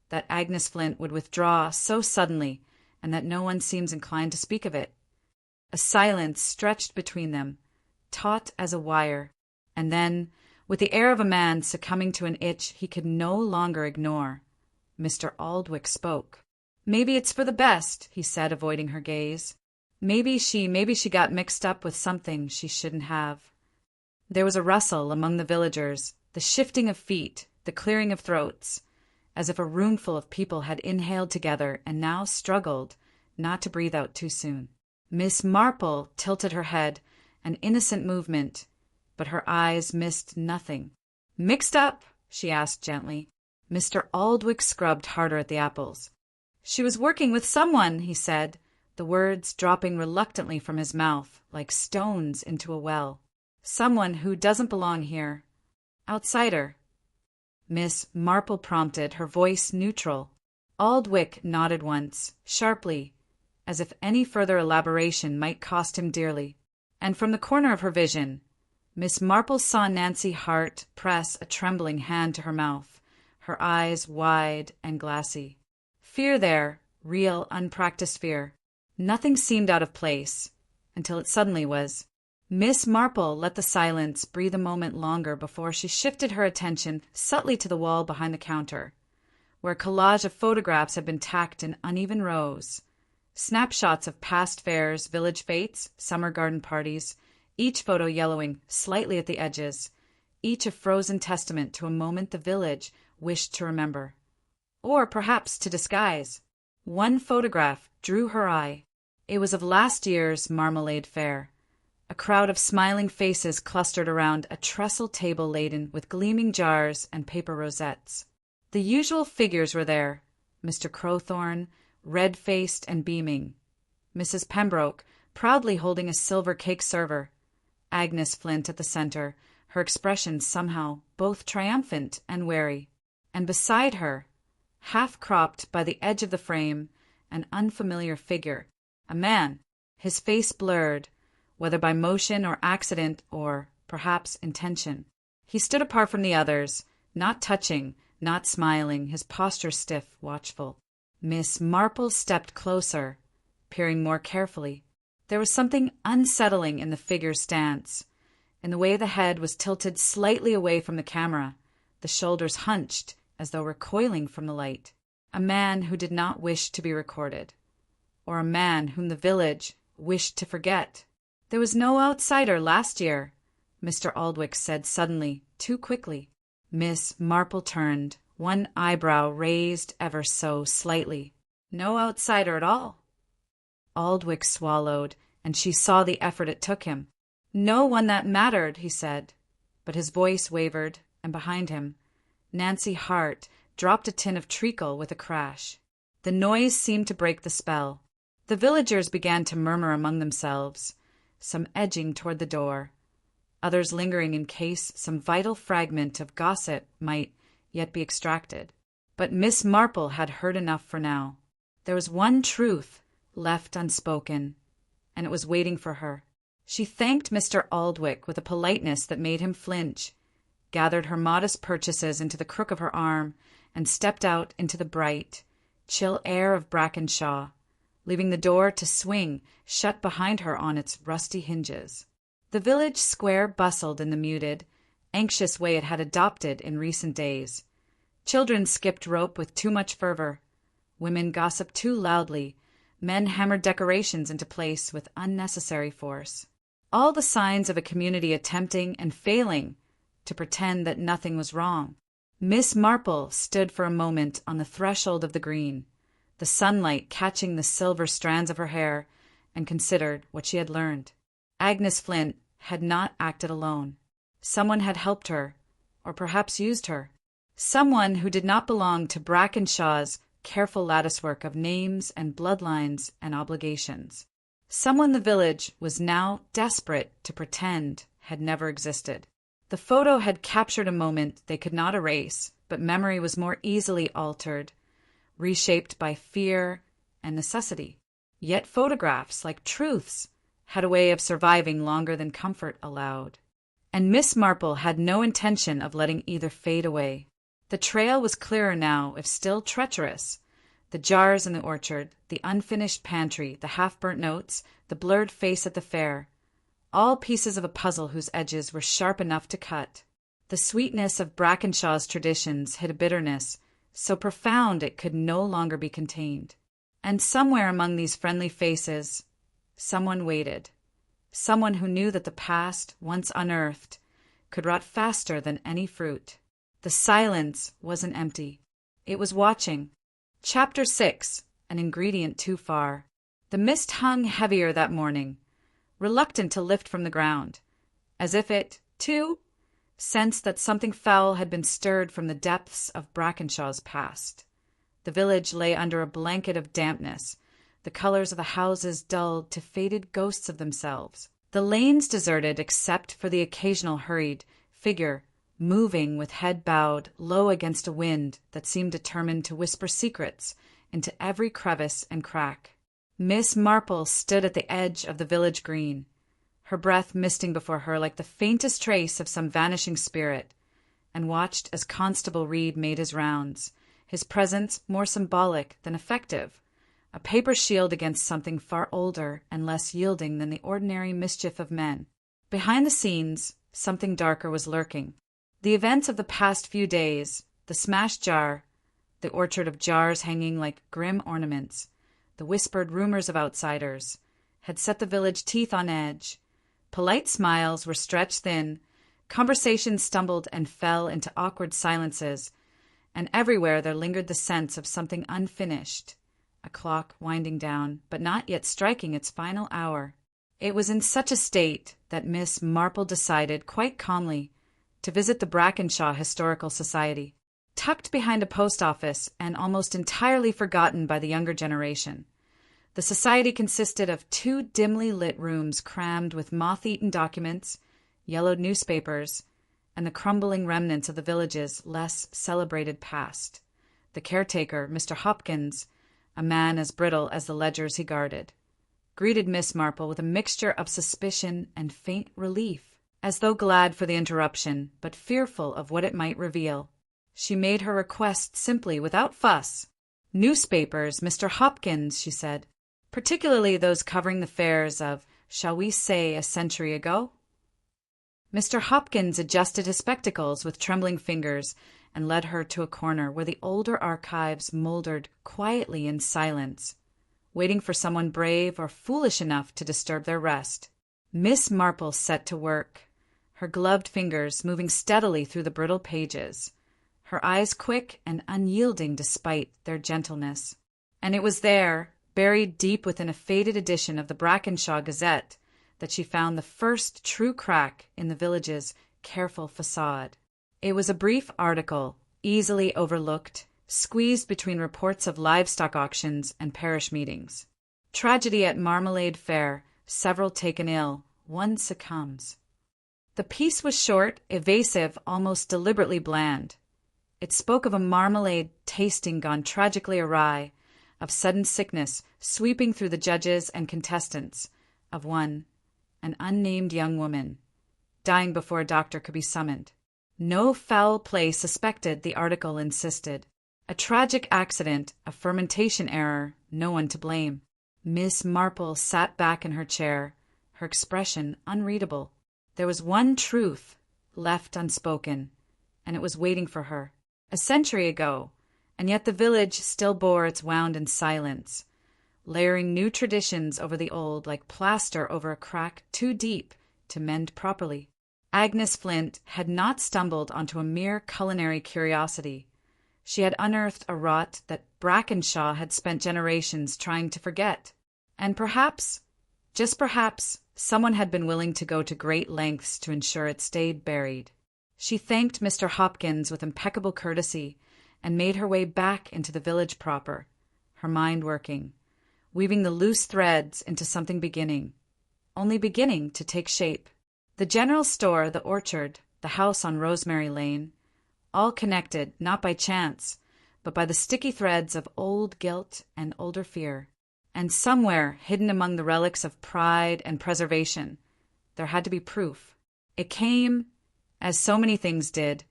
that Agnes Flint would withdraw so suddenly and that no one seems inclined to speak of it." A silence stretched between them, taut as a wire, and then, with the air of a man succumbing to an itch he could no longer ignore, Mr. Aldwych spoke. "Maybe it's for the best," he said, avoiding her gaze. Maybe she got mixed up with something she shouldn't have." There was a rustle among the villagers, the shifting of feet, the clearing of throats, as if a roomful of people had inhaled together and now struggled not to breathe out too soon. Miss Marple tilted her head, an innocent movement, but her eyes missed nothing. "Mixed up?" she asked gently. Mr. Aldwych scrubbed harder at the apples. "She was working with someone," he said, the words dropping reluctantly from his mouth like stones into a well. "Someone who doesn't belong here. Outsider." Miss Marple prompted, her voice neutral. Aldwych nodded once, sharply, as if any further elaboration might cost him dearly. And from the corner of her vision, Miss Marple saw Nancy Hart press a trembling hand to her mouth, her eyes wide and glassy. Fear there, real, unpracticed fear. Nothing seemed out of place, until it suddenly was. Miss Marple let the silence breathe a moment longer before she shifted her attention subtly to the wall behind the counter, where a collage of photographs had been tacked in uneven rows. Snapshots of past fairs, village fêtes, summer garden parties, each photo yellowing slightly at the edges, each a frozen testament to a moment the village wished to remember. Or perhaps to disguise. One photograph drew her eye. It was of last year's Marmalade Fair. A crowd of smiling faces clustered around a trestle table laden with gleaming jars and paper rosettes. The usual figures were there: Mr. Crowthorne, red-faced and beaming; Mrs. Pembroke, proudly holding a silver cake server; Agnes Flint at the center, her expression somehow both triumphant and wary; and beside her, half-cropped by the edge of the frame, an unfamiliar figure, a man, his face blurred, whether by motion or accident or, perhaps, intention. He stood apart from the others, not touching, not smiling, his posture stiff, watchful. Miss Marple stepped closer, peering more carefully. There was something unsettling in the figure's stance, in the way the head was tilted slightly away from the camera, the shoulders hunched as though recoiling from the light. A man who did not wish to be recorded, or a man whom the village wished to forget. "There was no outsider last year," Mr. Aldwych said suddenly, too quickly. Miss Marple turned, one eyebrow raised ever so slightly. "No outsider at all." Aldwych swallowed, and she saw the effort it took him. "No one that mattered," he said, but his voice wavered, and behind him, Nancy Hart dropped a tin of treacle with a crash. The noise seemed to break the spell. The villagers began to murmur among themselves, some edging toward the door, others lingering in case some vital fragment of gossip might yet be extracted. But Miss Marple had heard enough for now. There was one truth left unspoken, and it was waiting for her. She thanked Mr. Aldwych with a politeness that made him flinch, gathered her modest purchases into the crook of her arm, and stepped out into the bright, chill air of Brackenshaw, leaving the door to swing shut behind her on its rusty hinges. The village square bustled in the muted, anxious way it had adopted in recent days. Children skipped rope with too much fervor. Women gossiped too loudly. Men hammered decorations into place with unnecessary force. All the signs of a community attempting and failing to pretend that nothing was wrong. Miss Marple stood for a moment on the threshold of the green, the sunlight catching the silver strands of her hair, and considered what she had learned. Agnes Flint had not acted alone. Someone had helped her, or perhaps used her. Someone who did not belong to Brackenshaw's careful latticework of names and bloodlines and obligations. Someone the village was now desperate to pretend had never existed. The photo had captured a moment they could not erase, but memory was more easily altered, reshaped by fear and necessity. Yet photographs, like truths, had a way of surviving longer than comfort allowed. And Miss Marple had no intention of letting either fade away. The trail was clearer now, if still treacherous. The jars in the orchard, the unfinished pantry, the half-burnt notes, the blurred face at the fair, all pieces of a puzzle whose edges were sharp enough to cut. The sweetness of Brackenshaw's traditions hid a bitterness so profound it could no longer be contained. And somewhere among these friendly faces, someone waited. Someone who knew that the past, once unearthed, could rot faster than any fruit. The silence wasn't empty. It was watching. Chapter 6. An ingredient too far. The mist hung heavier that morning, reluctant to lift from the ground, as if it, too, sensed that something foul had been stirred from the depths of Brackenshaw's past. The village lay under a blanket of dampness, the colors of the houses dulled to faded ghosts of themselves, the lanes deserted except for the occasional hurried figure moving with head bowed low against a wind that seemed determined to whisper secrets into every crevice and crack. Miss Marple stood at the edge of the village green, her breath misting before her like the faintest trace of some vanishing spirit, and watched as Constable Reed made his rounds, his presence more symbolic than effective, a paper shield against something far older and less yielding than the ordinary mischief of men. Behind the scenes, something darker was lurking. The events of the past few days, the smashed jar, the orchard of jars hanging like grim ornaments, the whispered rumors of outsiders, had set the village teeth on edge. Polite smiles were stretched thin, conversations stumbled and fell into awkward silences, and everywhere there lingered the sense of something unfinished, a clock winding down, but not yet striking its final hour. It was in such a state that Miss Marple decided, quite calmly, to visit the Brackenshaw Historical Society. Tucked behind a post office and almost entirely forgotten by the younger generation, the society consisted of 2 dimly lit rooms crammed with moth-eaten documents, yellowed newspapers, and the crumbling remnants of the village's less celebrated past. The caretaker, Mr. Hopkins, a man as brittle as the ledgers he guarded, greeted Miss Marple with a mixture of suspicion and faint relief, as though glad for the interruption, but fearful of what it might reveal. She made her request simply, without fuss. "Newspapers, Mr. Hopkins," she said, "particularly those covering the fairs of, shall we say, a century ago?" Mr. Hopkins adjusted his spectacles with trembling fingers and led her to a corner where the older archives mouldered quietly in silence, waiting for someone brave or foolish enough to disturb their rest. Miss Marple set to work, her gloved fingers moving steadily through the brittle pages, her eyes quick and unyielding despite their gentleness. And it was there, buried deep within a faded edition of the Brackenshaw Gazette, that she found the first true crack in the village's careful facade. It was a brief article, easily overlooked, squeezed between reports of livestock auctions and parish meetings. Tragedy at Marmalade Fair, several taken ill, one succumbs. The piece was short, evasive, almost deliberately bland. It spoke of a marmalade tasting gone tragically awry, of sudden sickness sweeping through the judges and contestants, of one, an unnamed young woman, dying before a doctor could be summoned. No foul play suspected, the article insisted. A tragic accident, a fermentation error, no one to blame. Miss Marple sat back in her chair, her expression unreadable. There was one truth left unspoken, and it was waiting for her. A century ago, and yet the village still bore its wound in silence, layering new traditions over the old like plaster over a crack too deep to mend properly. Agnes Flint had not stumbled onto a mere culinary curiosity. She had unearthed a rot that Brackenshaw had spent generations trying to forget. And perhaps, just perhaps, someone had been willing to go to great lengths to ensure it stayed buried. She thanked Mr. Hopkins with impeccable courtesy and made her way back into the village proper, her mind working, weaving the loose threads into something only beginning to take shape. The general store, the orchard, the house on Rosemary Lane, all connected not by chance, but by the sticky threads of old guilt and older fear. And somewhere, hidden among the relics of pride and preservation, there had to be proof. It came, as so many things did,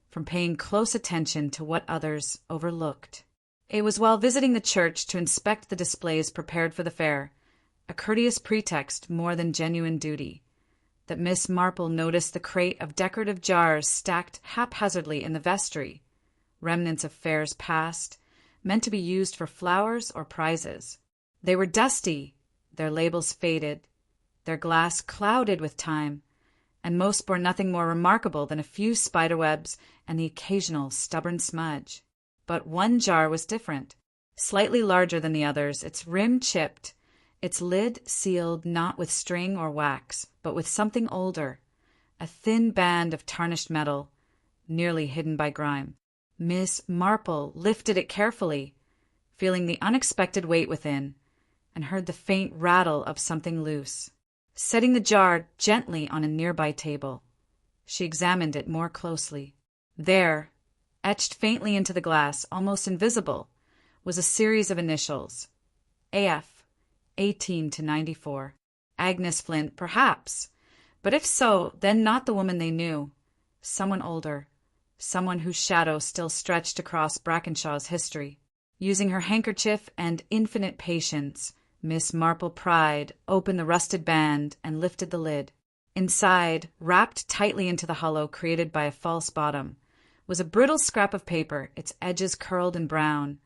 from paying close attention to what others overlooked. It was while visiting the church to inspect the displays prepared for the fair, a courteous pretext more than genuine duty, that Miss Marple noticed the crate of decorative jars stacked haphazardly in the vestry, remnants of fairs past, meant to be used for flowers or prizes. They were dusty, their labels faded, their glass clouded with time, and most bore nothing more remarkable than a few spiderwebs and the occasional stubborn smudge. But one jar was different, slightly larger than the others, its rim chipped, its lid sealed not with string or wax, but with something older, a thin band of tarnished metal, nearly hidden by grime. Miss Marple lifted it carefully, feeling the unexpected weight within, and heard the faint rattle of something loose. Setting the jar gently on a nearby table, she examined it more closely. There, etched faintly into the glass, almost invisible, was a series of initials. AF. 18 to 94. Agnes Flint, perhaps. But if so, then not the woman they knew. Someone older. Someone whose shadow still stretched across Brackenshaw's history. Using her handkerchief and infinite patience, Miss Marple pried open the rusted band and lifted the lid. Inside, wrapped tightly into the hollow created by a false bottom, was a brittle scrap of paper, its edges curled and brown,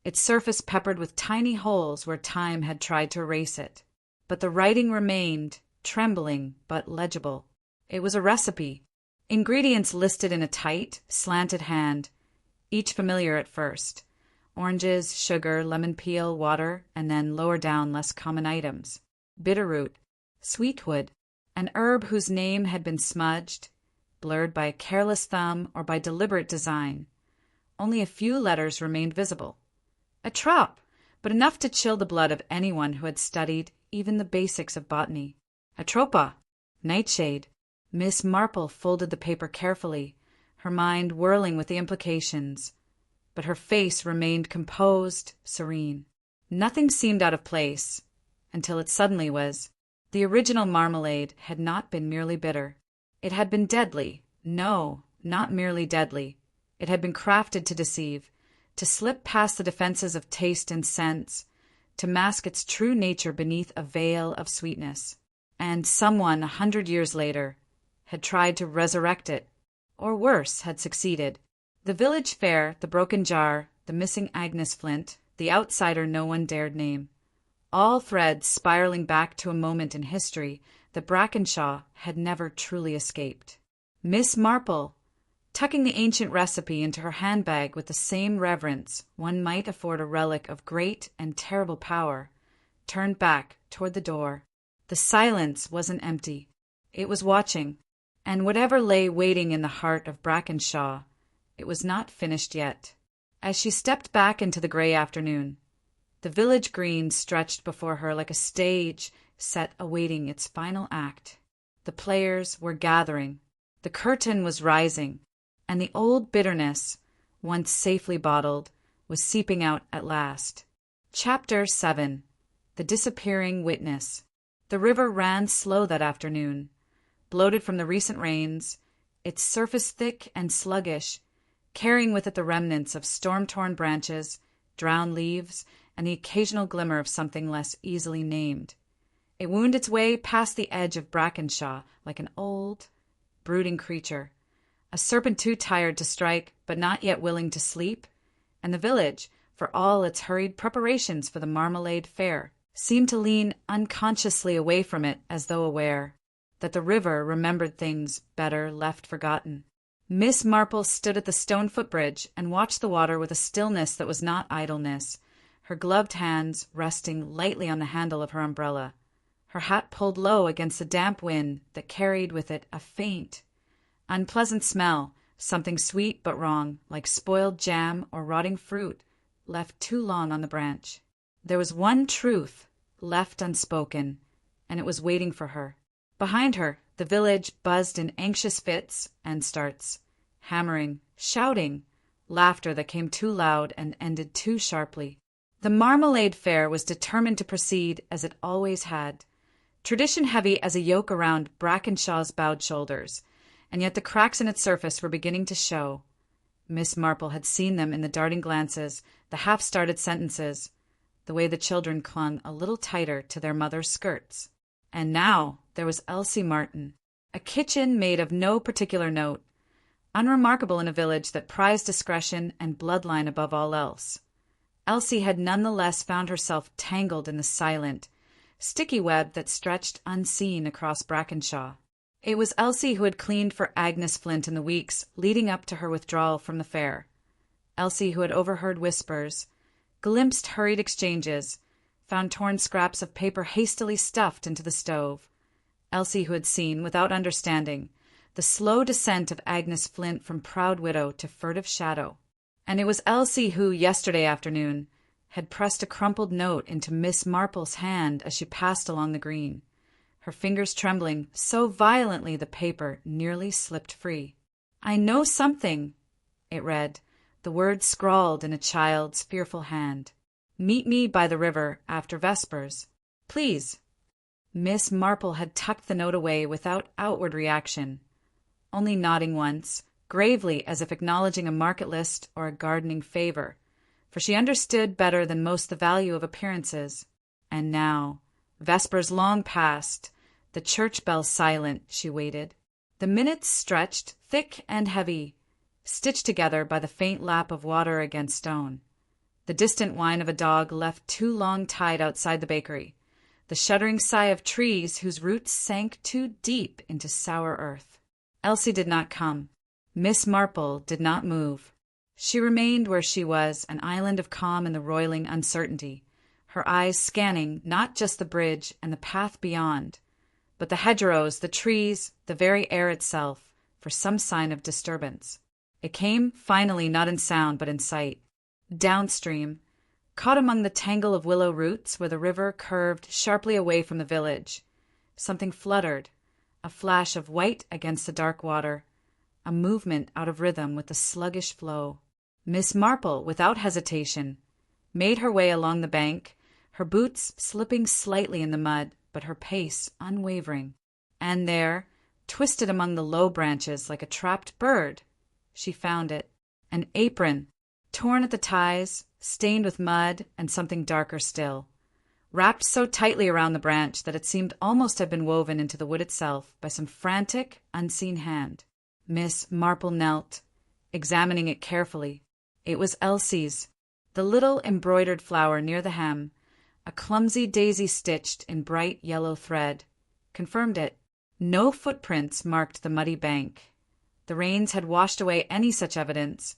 its surface peppered with tiny holes where time had tried to erase it. But the writing remained, trembling but legible. It was a recipe. Ingredients listed in a tight, slanted hand, each familiar at first. Oranges, sugar, lemon peel, water, and then lower down less common items. Bitterroot, sweetwood, an herb whose name had been smudged, blurred by a careless thumb or by deliberate design. Only a few letters remained visible. A trop, but enough to chill the blood of anyone who had studied even the basics of botany. Atropa, nightshade. Miss Marple folded the paper carefully, her mind whirling with the implications, but her face remained composed, serene. Nothing seemed out of place, until it suddenly was. The original marmalade had not been merely bitter. It had been deadly. No, not merely deadly. It had been crafted to deceive, to slip past the defenses of taste and sense, to mask its true nature beneath a veil of sweetness. And someone 100 years later had tried to resurrect it, or worse, had succeeded. The village fair, the broken jar, the missing Agnes Flint, the outsider no one dared name. All threads spiraling back to a moment in history that Brackenshaw had never truly escaped. Miss Marple, tucking the ancient recipe into her handbag with the same reverence one might afford a relic of great and terrible power, turned back toward the door. The silence wasn't empty. It was watching, and whatever lay waiting in the heart of Brackenshaw, it was not finished yet. As she stepped back into the gray afternoon, the village green stretched before her like a stage set awaiting its final act. The players were gathering, the curtain was rising, and the old bitterness, once safely bottled, was seeping out at last. Chapter 7. The Disappearing Witness. The river ran slow that afternoon, bloated from the recent rains, its surface thick and sluggish, carrying with it the remnants of storm-torn branches, drowned leaves, and the occasional glimmer of something less easily named. It wound its way past the edge of Brackenshaw like an old, brooding creature, a serpent too tired to strike but not yet willing to sleep, and the village, for all its hurried preparations for the Marmalade fair, seemed to lean unconsciously away from it as though aware that the river remembered things better left forgotten. Miss Marple stood at the stone footbridge and watched the water with a stillness that was not idleness, her gloved hands resting lightly on the handle of her umbrella, her hat pulled low against the damp wind that carried with it a faint, unpleasant smell, something sweet but wrong, like spoiled jam or rotting fruit left too long on the branch. There was one truth left unspoken, and it was waiting for her. Behind her, the village buzzed in anxious fits and starts, hammering, shouting, laughter that came too loud and ended too sharply. The Marmalade Fair was determined to proceed as it always had, tradition heavy as a yoke around Brackenshaw's bowed shoulders, and yet the cracks in its surface were beginning to show. Miss Marple had seen them in the darting glances, the half-started sentences, the way the children clung a little tighter to their mother's skirts. And now there was Elsie Martin, a kitchen maid of no particular note, unremarkable in a village that prized discretion and bloodline above all else. Elsie had none the less found herself tangled in the silent, sticky web that stretched unseen across Brackenshaw. It was Elsie who had cleaned for Agnes Flint in the weeks leading up to her withdrawal from the fair. Elsie who had overheard whispers, glimpsed hurried exchanges, found torn scraps of paper hastily stuffed into the stove. Elsie who had seen, without understanding, the slow descent of Agnes Flint from proud widow to furtive shadow. And it was Elsie who, yesterday afternoon, had pressed a crumpled note into Miss Marple's hand as she passed along the green, her fingers trembling so violently the paper nearly slipped free. "I know something," it read, the words scrawled in a child's fearful hand. "Meet me by the river after vespers. Please." Miss Marple had tucked the note away without outward reaction, only nodding once, gravely as if acknowledging a market list or a gardening favor, for she understood better than most the value of appearances. And now, vespers long past, the church bell silent, she waited. The minutes stretched, thick and heavy, stitched together by the faint lap of water against stone. The distant whine of a dog left too long tied outside the bakery, the shuddering sigh of trees whose roots sank too deep into sour earth. Elsie did not come. Miss Marple did not move. She remained where she was, an island of calm in the roiling uncertainty, her eyes scanning not just the bridge and the path beyond, but the hedgerows, the trees, the very air itself, for some sign of disturbance. It came, finally, not in sound but in sight. Downstream, caught among the tangle of willow roots where the river curved sharply away from the village, something fluttered, a flash of white against the dark water, a movement out of rhythm with the sluggish flow. Miss Marple, without hesitation, made her way along the bank, her boots slipping slightly in the mud, but her pace unwavering. And there, twisted among the low branches like a trapped bird, she found it, an apron, torn at the ties, stained with mud and something darker still, wrapped so tightly around the branch that it seemed almost to have been woven into the wood itself by some frantic, unseen hand. Miss Marple knelt, examining it carefully. It was Elsie's, the little embroidered flower near the hem, a clumsy daisy stitched in bright yellow thread, confirmed it. No footprints marked the muddy bank. The rains had washed away any such evidence,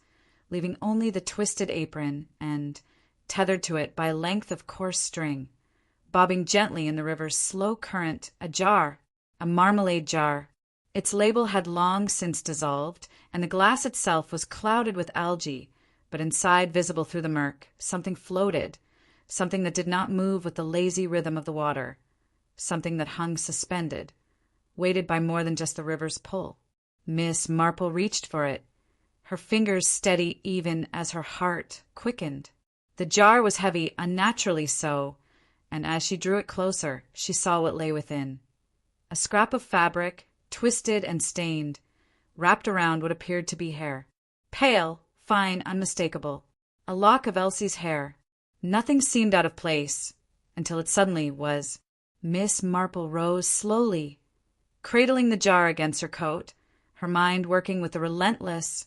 leaving only the twisted apron and, tethered to it by a length of coarse string, bobbing gently in the river's slow current, a jar, a marmalade jar. Its label had long since dissolved, and the glass itself was clouded with algae, but inside, visible through the murk, something floated, something that did not move with the lazy rhythm of the water, something that hung suspended, weighted by more than just the river's pull. Miss Marple reached for it, her fingers steady even as her heart quickened. The jar was heavy, unnaturally so, and as she drew it closer, she saw what lay within. A scrap of fabric, twisted and stained, wrapped around what appeared to be hair. Pale, fine, unmistakable. A lock of Elsie's hair. Nothing seemed out of place, until it suddenly was. Miss Marple rose slowly, cradling the jar against her coat, her mind working with the relentless,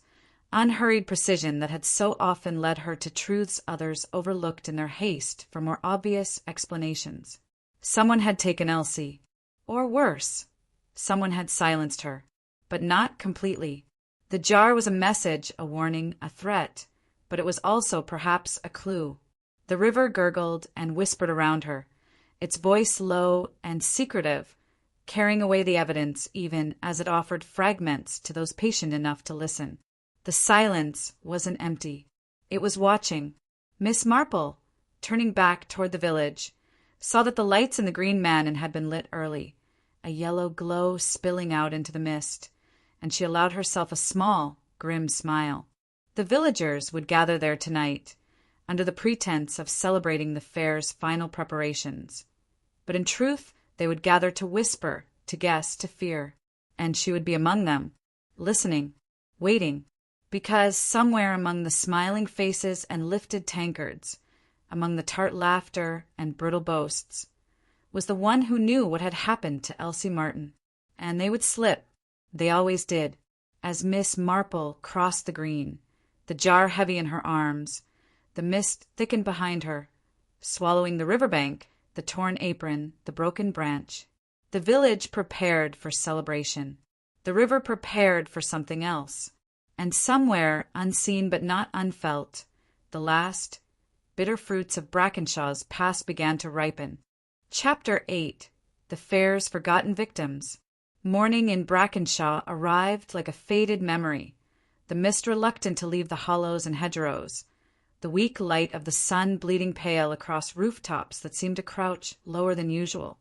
unhurried precision that had so often led her to truths others overlooked in their haste for more obvious explanations. Someone had taken Elsie. Or worse, someone had silenced her. But not completely. The jar was a message, a warning, a threat, but it was also perhaps a clue. The river gurgled and whispered around her, its voice low and secretive, carrying away the evidence even as it offered fragments to those patient enough to listen. The silence wasn't empty. It was watching. Miss Marple, turning back toward the village, saw that the lights in the Green Mansion had been lit early, a yellow glow spilling out into the mist, and she allowed herself a small, grim smile. The villagers would gather there tonight, under the pretense of celebrating the fair's final preparations. But in truth, they would gather to whisper, to guess, to fear. And she would be among them, listening, waiting, because somewhere among the smiling faces and lifted tankards, among the tart laughter and brittle boasts, was the one who knew what had happened to Elsie Martin. And they would slip, they always did, as Miss Marple crossed the green, the jar heavy in her arms, the mist thickened behind her, swallowing the riverbank, the torn apron, the broken branch. The village prepared for celebration. The river prepared for something else. And somewhere, unseen but not unfelt, the last, bitter fruits of Brackenshaw's past began to ripen. Chapter 8. The Fair's Forgotten Victims. Morning in Brackenshaw arrived like a faded memory, the mist reluctant to leave the hollows and hedgerows, the weak light of the sun bleeding pale across rooftops that seemed to crouch lower than usual,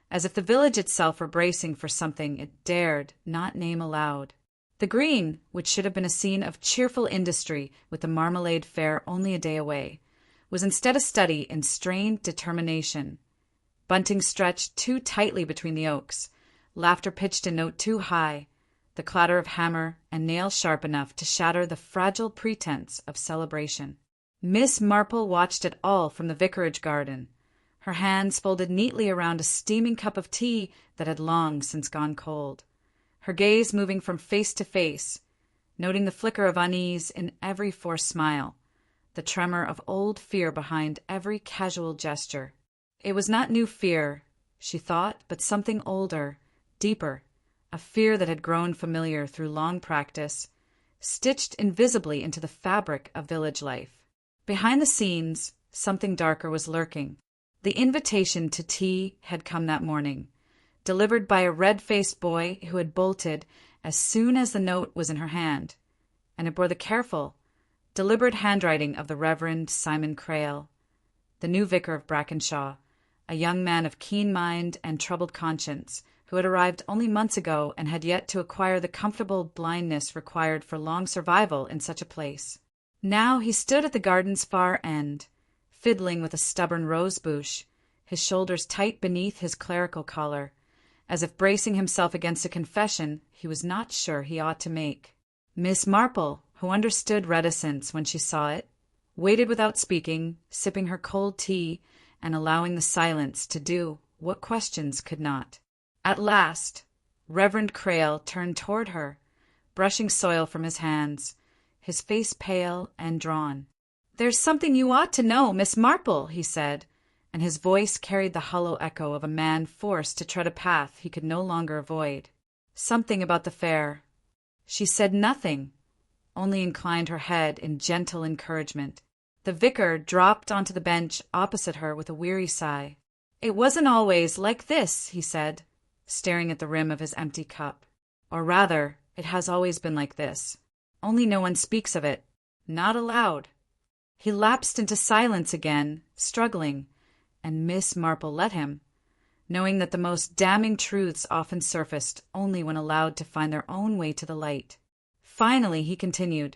as if the village itself were bracing for something it dared not name aloud. The green, which should have been a scene of cheerful industry with the Marmalade Fair only a day away, was instead a study in strained determination. Bunting stretched too tightly between the oaks, laughter pitched a note too high, the clatter of hammer and nail sharp enough to shatter the fragile pretense of celebration. Miss Marple watched it all from the vicarage garden, her hands folded neatly around a steaming cup of tea that had long since gone cold, her gaze moving from face to face, noting the flicker of unease in every forced smile, the tremor of old fear behind every casual gesture. It was not new fear, she thought, but something older, deeper, a fear that had grown familiar through long practice, stitched invisibly into the fabric of village life. Behind the scenes, something darker was lurking. The invitation to tea had come that morning, delivered by a red-faced boy who had bolted as soon as the note was in her hand, and it bore the careful, deliberate handwriting of the Reverend Simon Crail, the new vicar of Brackenshaw, a young man of keen mind and troubled conscience, who had arrived only months ago and had yet to acquire the comfortable blindness required for long survival in such a place. Now he stood at the garden's far end, fiddling with a stubborn rose-bush, his shoulders tight beneath his clerical collar, as if bracing himself against a confession he was not sure he ought to make. Miss Marple, who understood reticence when she saw it, waited without speaking, sipping her cold tea and allowing the silence to do what questions could not. At last, Reverend Crail turned toward her, brushing soil from his hands, his face pale and drawn. "There's something you ought to know, Miss Marple," he said, and his voice carried the hollow echo of a man forced to tread a path he could no longer avoid. Something about the fair. She said nothing, only inclined her head in gentle encouragement. The vicar dropped onto the bench opposite her with a weary sigh. "It wasn't always like this," he said, staring at the rim of his empty cup. "Or rather, it has always been like this. Only no one speaks of it. Not aloud." He lapsed into silence again, struggling, and Miss Marple let him, knowing that the most damning truths often surfaced only when allowed to find their own way to the light. Finally he continued.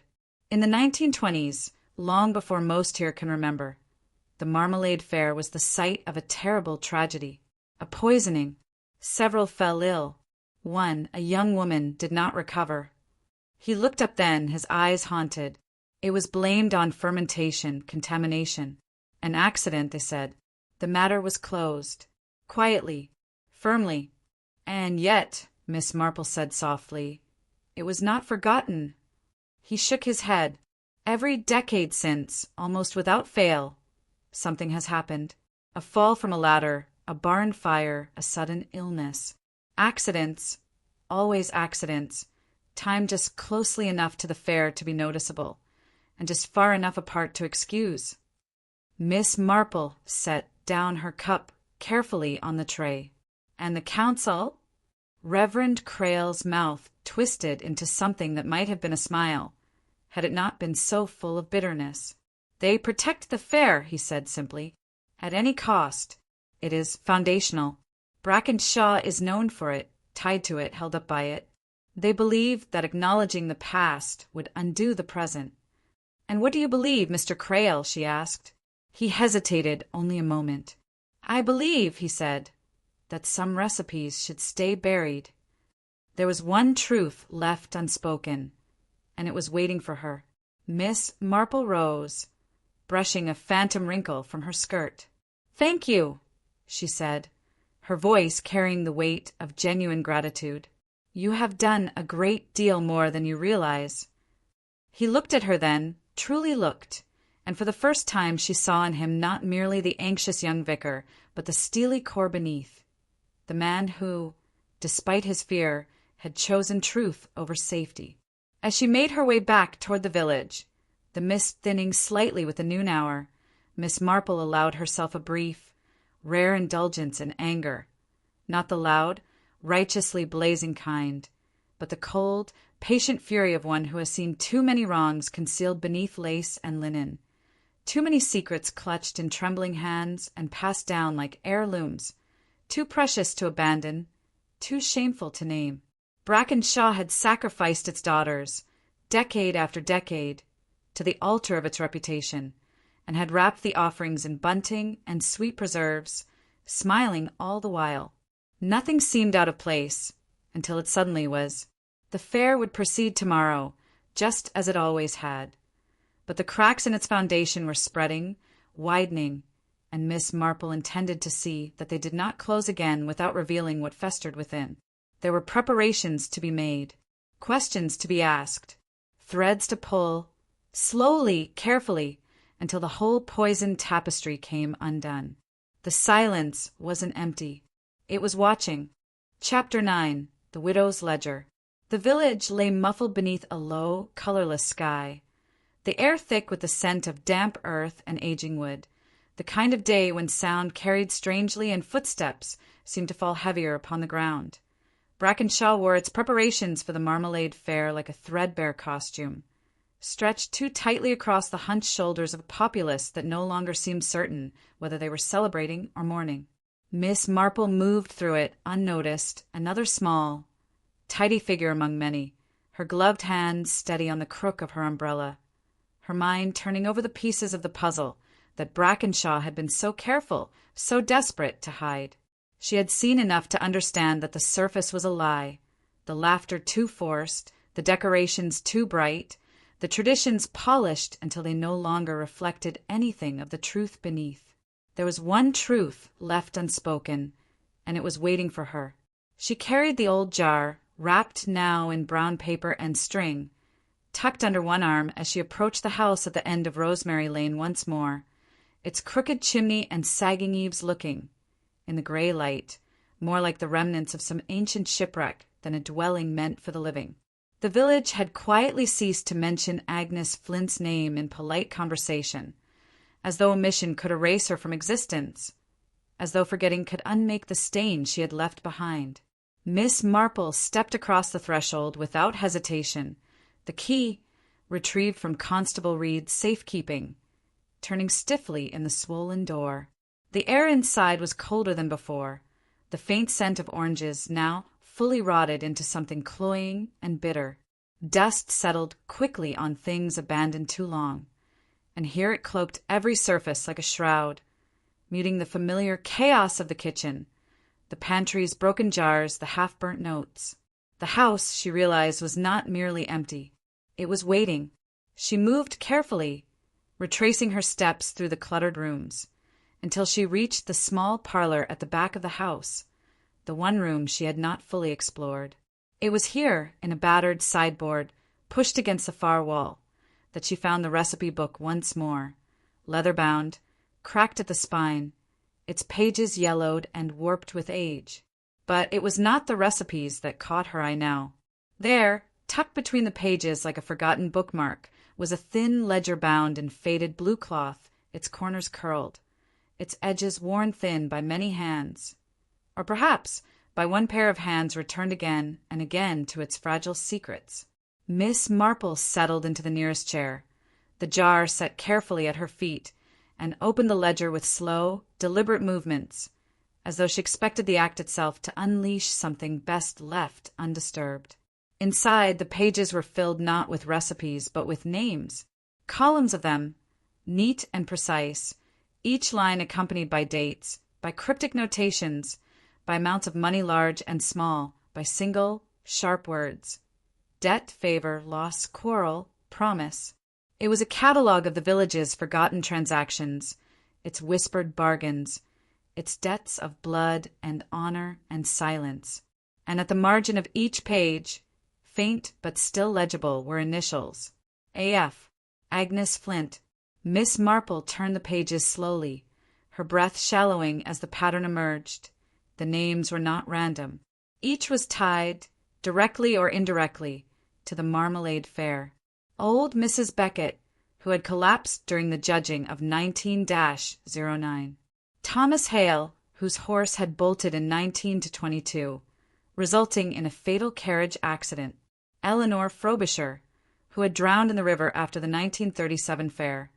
"In the 1920s, long before most here can remember, the Marmalade Fair was the site of a terrible tragedy, a poisoning. Several fell ill. One, a young woman, did not recover." He looked up then, his eyes haunted. It was blamed on fermentation, contamination. An accident, they said. The matter was closed. quietly, firmly. And yet, Miss Marple said softly, it was not forgotten. He shook his head. Every decade since, almost without fail, something has happened. A fall from a ladder, a barn fire, a sudden illness. Accidents, always accidents, timed just closely enough to the fair to be noticeable, and just far enough apart to excuse. Miss Marple set down her cup carefully on the tray. And the counsel? Reverend Crale's mouth twisted into something that might have been a smile, had it not been so full of bitterness. They protect the fair, he said simply, at any cost. It is foundational. Brackenshaw is known for it, tied to it, held up by it. They believe that acknowledging the past would undo the present. And what do you believe, Mr. Crale? She asked. He hesitated only a moment. I believe, he said, that some recipes should stay buried. There was one truth left unspoken, and it was waiting for her. Miss Marple rose, brushing a phantom wrinkle from her skirt. Thank you, she said, her voice carrying the weight of genuine gratitude. You have done a great deal more than you realize. He looked at her then, truly looked, and for the first time she saw in him not merely the anxious young vicar, but the steely core beneath, the man who, despite his fear, had chosen truth over safety. As she made her way back toward the village, the mist thinning slightly with the noon hour, Miss Marple allowed herself a brief, rare indulgence in anger, not the loud, righteously blazing kind, but the cold, patient fury of one who has seen too many wrongs concealed beneath lace and linen, too many secrets clutched in trembling hands and passed down like heirlooms, too precious to abandon, too shameful to name. Brackenshaw had sacrificed its daughters, decade after decade, to the altar of its reputation, and had wrapped the offerings in bunting and sweet preserves, smiling all the while. Nothing seemed out of place, until it suddenly was. The fair would proceed tomorrow, just as it always had. But the cracks in its foundation were spreading, widening, and Miss Marple intended to see that they did not close again without revealing what festered within. There were preparations to be made, questions to be asked, threads to pull, slowly, carefully, until the whole poisoned tapestry came undone. The silence wasn't empty. It was watching. Chapter 9. The Widow's Ledger. The village lay muffled beneath a low, colorless sky, the air thick with the scent of damp earth and aging wood, the kind of day when sound carried strangely and footsteps seemed to fall heavier upon the ground. Brackenshaw wore its preparations for the Marmalade fair like a threadbare costume, stretched too tightly across the hunched shoulders of a populace that no longer seemed certain whether they were celebrating or mourning. Miss Marple moved through it unnoticed, another small, tidy figure among many, her gloved hands steady on the crook of her umbrella, her mind turning over the pieces of the puzzle that Brackenshaw had been so careful, so desperate to hide. She had seen enough to understand that the surface was a lie, the laughter too forced, the decorations too bright, the traditions polished until they no longer reflected anything of the truth beneath. There was one truth left unspoken, and it was waiting for her. She carried the old jar, wrapped now in brown paper and string, tucked under one arm as she approached the house at the end of Rosemary Lane once more, its crooked chimney and sagging eaves looking, in the gray light, more like the remnants of some ancient shipwreck than a dwelling meant for the living. The village had quietly ceased to mention Agnes Flint's name in polite conversation, as though omission could erase her from existence, as though forgetting could unmake the stain she had left behind. Miss Marple stepped across the threshold without hesitation, the key, retrieved from Constable Reed's safekeeping, turning stiffly in the swollen door. The air inside was colder than before, the faint scent of oranges now fully rotted into something cloying and bitter. Dust settled quickly on things abandoned too long, and here it cloaked every surface like a shroud, muting the familiar chaos of the kitchen, the pantry's broken jars, the half-burnt notes. The house, she realized, was not merely empty. It was waiting. She moved carefully, retracing her steps through the cluttered rooms, until she reached the small parlor at the back of the house, the one room she had not fully explored. It was here, in a battered sideboard, pushed against the far wall, that she found the recipe book once more, leather-bound, cracked at the spine, its pages yellowed and warped with age. But it was not the recipes that caught her eye now. There, tucked between the pages like a forgotten bookmark, was a thin ledger bound in faded blue cloth, its corners curled, its edges worn thin by many hands, or perhaps by one pair of hands returned again and again to its fragile secrets. Miss Marple settled into the nearest chair, the jar set carefully at her feet, and opened the ledger with slow, deliberate movements, as though she expected the act itself to unleash something best left undisturbed. Inside, the pages were filled not with recipes, but with names, columns of them, neat and precise, each line accompanied by dates, by cryptic notations, by amounts of money large and small, by single, sharp words. Debt, favor, loss, quarrel, promise. It was a catalogue of the village's forgotten transactions, its whispered bargains, its debts of blood and honor and silence. And at the margin of each page, faint but still legible, were initials. A.F. Agnes Flint. Miss Marple turned the pages slowly, her breath shallowing as the pattern emerged. The names were not random. Each was tied, directly or indirectly, to the Marmalade Fair. Old Mrs. Beckett, who had collapsed during the judging of 19-09. Thomas Hale, whose horse had bolted in 19-22, resulting in a fatal carriage accident. Eleanor Frobisher, who had drowned in the river after the 1937 fair,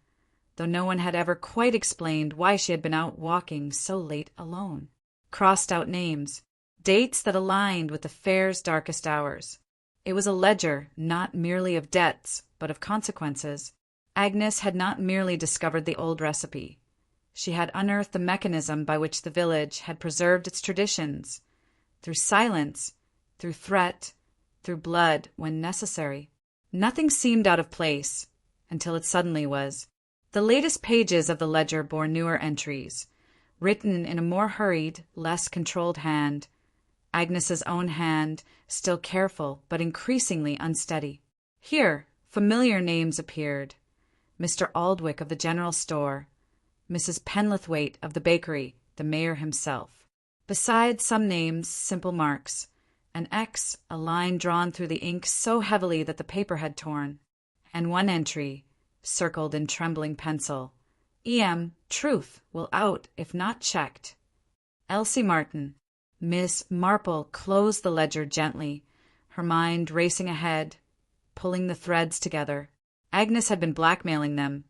though no one had ever quite explained why she had been out walking so late alone. Crossed-out names, dates that aligned with the fair's darkest hours. It was a ledger not merely of debts, but of consequences. Agnes had not merely discovered the old recipe. She had unearthed the mechanism by which the village had preserved its traditions, through silence, through threat, through blood when necessary. Nothing seemed out of place, until it suddenly was. The latest pages of the ledger bore newer entries, written in a more hurried, less controlled hand. Agnes's own hand, still careful but increasingly unsteady. Here, familiar names appeared. Mr. Aldwick of the general store, Mrs. Penlithwaite of the bakery, the mayor himself. Besides some names, simple marks, an X, a line drawn through the ink so heavily that the paper had torn, and one entry, circled in trembling pencil. E.M. Truth will out if not checked. Elsie Martin. Miss Marple closed the ledger gently, her mind racing ahead, pulling the threads together. Agnes had been blackmailing them,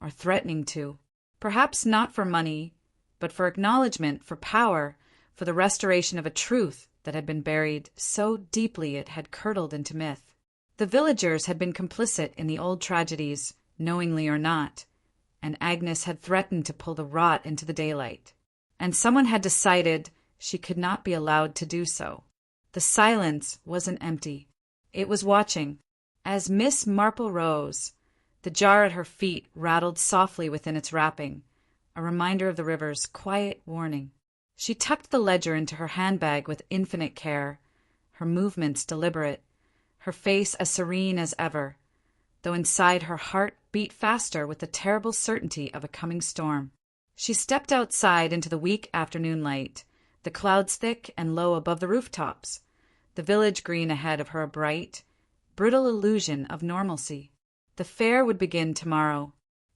or threatening to. Perhaps not for money, but for acknowledgment, for power, for the restoration of a truth that had been buried so deeply it had curdled into myth. The villagers had been complicit in the old tragedies, knowingly or not, and Agnes had threatened to pull the rot into the daylight. And someone had decided she could not be allowed to do so. The silence wasn't empty. It was watching. As Miss Marple rose, the jar at her feet rattled softly within its wrapping, a reminder of the river's quiet warning. She tucked the ledger into her handbag with infinite care, her movements deliberate, her face as serene as ever, though inside her heart beat faster with the terrible certainty of a coming storm. She stepped outside into the weak afternoon light, the clouds thick and low above the rooftops, the village green ahead of her a bright, brittle illusion of normalcy. The fair would begin tomorrow,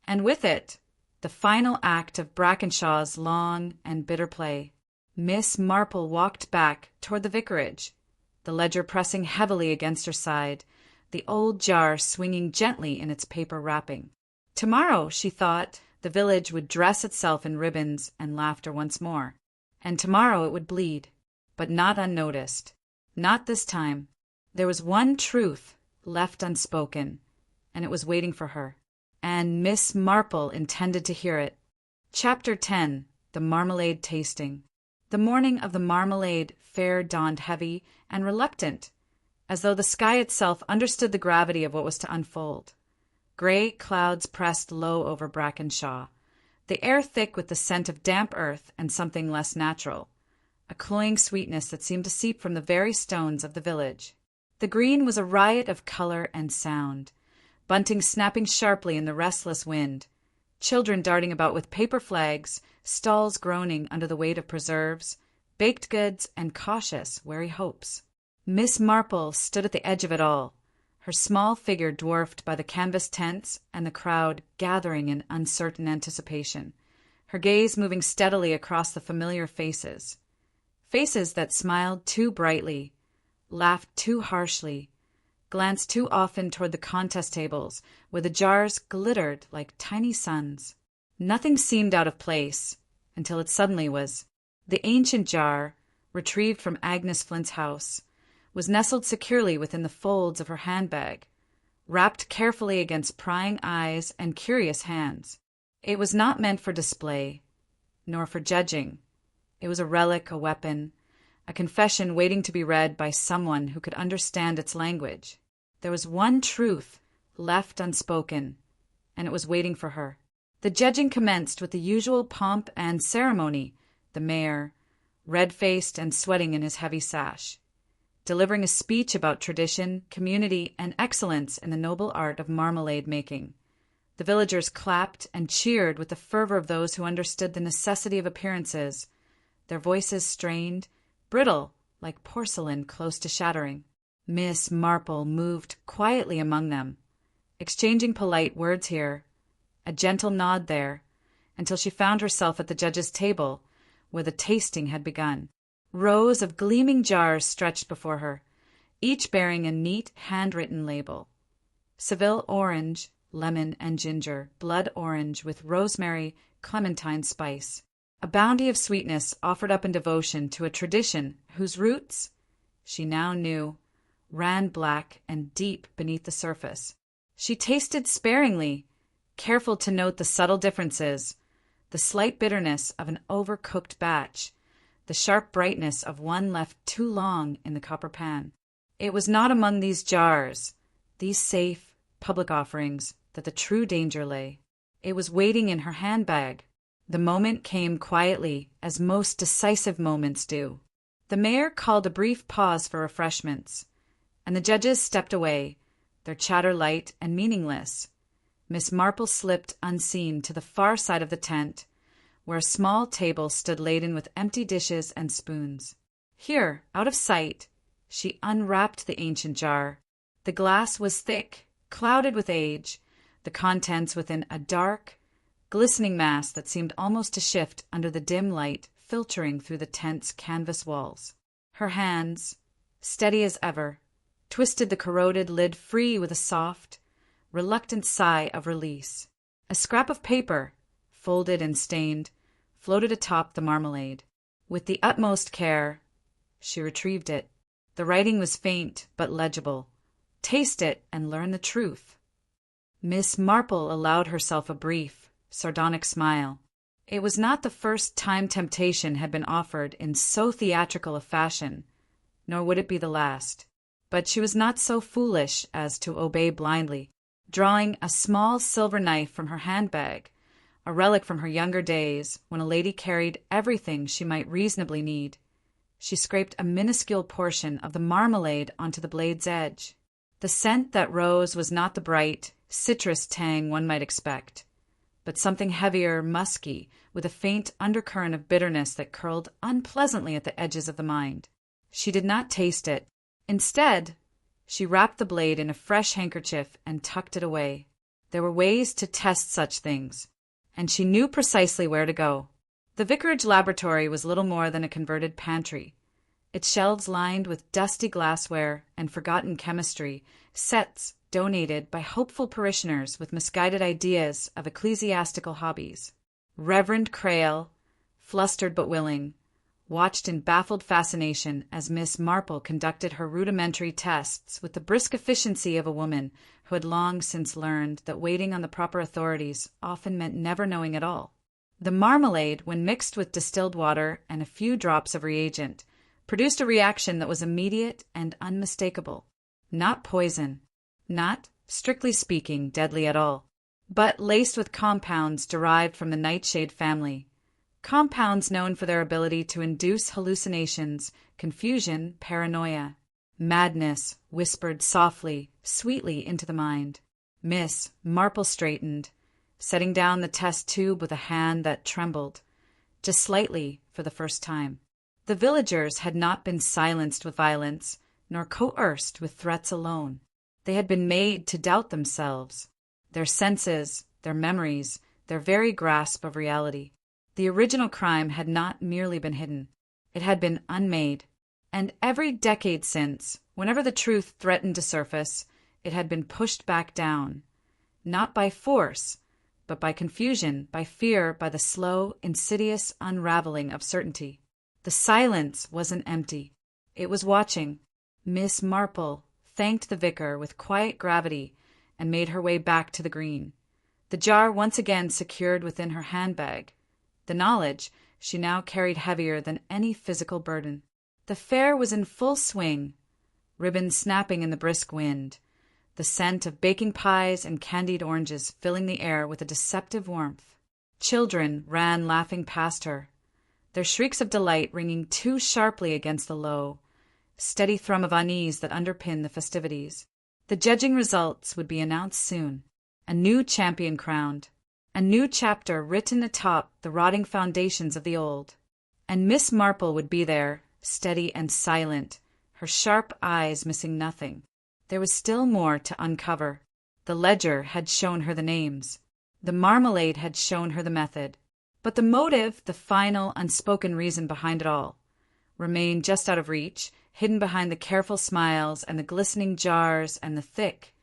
and with it, the final act of Brackenshaw's long and bitter play. Miss Marple walked back toward the vicarage, the ledger pressing heavily against her side, the old jar swinging gently in its paper wrapping. Tomorrow, she thought, the village would dress itself in ribbons and laughter once more, and tomorrow it would bleed, but not unnoticed. Not this time. There was one truth left unspoken, and it was waiting for her, and Miss Marple intended to hear it. Chapter 10. The Marmalade Tasting. The morning of the Marmalade fair dawned heavy and reluctant, as though the sky itself understood the gravity of what was to unfold. Gray clouds pressed low over Brackenshaw, the air thick with the scent of damp earth and something less natural, a cloying sweetness that seemed to seep from the very stones of the village. The green was a riot of color and sound, bunting snapping sharply in the restless wind, children darting about with paper flags, stalls groaning under the weight of preserves, baked goods, and cautious, wary hopes. Miss Marple stood at the edge of it all, her small figure dwarfed by the canvas tents and the crowd gathering in uncertain anticipation, her gaze moving steadily across the familiar faces. Faces that smiled too brightly, laughed too harshly, glanced too often toward the contest tables, where the jars glittered like tiny suns. Nothing seemed out of place, until it suddenly was. The ancient jar, retrieved from Agnes Flint's house, was nestled securely within the folds of her handbag, wrapped carefully against prying eyes and curious hands. It was not meant for display, nor for judging. It was a relic, a weapon, a confession waiting to be read by someone who could understand its language. There was one truth left unspoken, and it was waiting for her. The judging commenced with the usual pomp and ceremony, the mayor, red-faced and sweating in his heavy sash, delivering a speech about tradition, community, and excellence in the noble art of marmalade making. The villagers clapped and cheered with the fervor of those who understood the necessity of appearances, their voices strained, brittle, like porcelain close to shattering. Miss Marple moved quietly among them, exchanging polite words here, a gentle nod there, until she found herself at the judges' table, where the tasting had begun. Rows of gleaming jars stretched before her, each bearing a neat handwritten label. Seville orange, lemon and ginger, blood orange with rosemary, clementine spice. A bounty of sweetness offered up in devotion to a tradition whose roots, she now knew, ran black and deep beneath the surface. She tasted sparingly, careful to note the subtle differences, the slight bitterness of an overcooked batch, the sharp brightness of one left too long in the copper pan. It was not among these jars, these safe, public offerings, that the true danger lay. It was waiting in her handbag. The moment came quietly, as most decisive moments do. The mayor called a brief pause for refreshments, and the judges stepped away, their chatter light and meaningless. Miss Marple slipped unseen to the far side of the tent, where a small table stood laden with empty dishes and spoons. Here, out of sight, she unwrapped the ancient jar. The glass was thick, clouded with age, the contents within a dark, glistening mass that seemed almost to shift under the dim light filtering through the tent's canvas walls. Her hands, steady as ever, twisted the corroded lid free with a soft, reluctant sigh of release. A scrap of paper, folded and stained, floated atop the marmalade. With the utmost care, she retrieved it. The writing was faint but legible. Taste it and learn the truth. Miss Marple allowed herself a brief, sardonic smile. It was not the first time temptation had been offered in so theatrical a fashion, nor would it be the last. But she was not so foolish as to obey blindly. Drawing a small silver knife from her handbag, a relic from her younger days when a lady carried everything she might reasonably need, she scraped a minuscule portion of the marmalade onto the blade's edge. The scent that rose was not the bright, citrus tang one might expect, but something heavier, musky, with a faint undercurrent of bitterness that curled unpleasantly at the edges of the mind. She did not taste it. Instead, she wrapped the blade in a fresh handkerchief and tucked it away. There were ways to test such things, and she knew precisely where to go. The vicarage laboratory was little more than a converted pantry, its shelves lined with dusty glassware and forgotten chemistry, sets donated by hopeful parishioners with misguided ideas of ecclesiastical hobbies. Reverend Crail, flustered but willing, watched in baffled fascination as Miss Marple conducted her rudimentary tests with the brisk efficiency of a woman who had long since learned that waiting on the proper authorities often meant never knowing at all. The marmalade, when mixed with distilled water and a few drops of reagent, produced a reaction that was immediate and unmistakable. Not poison, not, strictly speaking, deadly at all. but laced with compounds derived from the nightshade family. Compounds known for their ability to induce hallucinations, confusion, paranoia. Madness whispered softly, sweetly into the mind. Miss Marple straightened, setting down the test tube with a hand that trembled, just slightly for the first time. The villagers had not been silenced with violence, nor coerced with threats alone. They had been made to doubt themselves, their senses, their memories, their very grasp of reality. The original crime had not merely been hidden. It had been unmade. And every decade since, whenever the truth threatened to surface, it had been pushed back down, not by force, but by confusion, by fear, by the slow, insidious unraveling of certainty. The silence wasn't empty. It was watching. Miss Marple thanked the vicar with quiet gravity and made her way back to the green, the jar once again secured within her handbag. The knowledge she now carried heavier than any physical burden. The fair was in full swing, ribbons snapping in the brisk wind, the scent of baking pies and candied oranges filling the air with a deceptive warmth. Children ran laughing past her, their shrieks of delight ringing too sharply against the low, steady thrum of unease that underpinned the festivities. The judging results would be announced soon. A new champion crowned, a new chapter written atop the rotting foundations of the old. And Miss Marple would be there, steady and silent, her sharp eyes missing nothing. There was still more to uncover. The ledger had shown her the names. The Marmalade had shown her the method. But the motive, the final, unspoken reason behind it all, remained just out of reach, hidden behind the careful smiles and the glistening jars and the thick,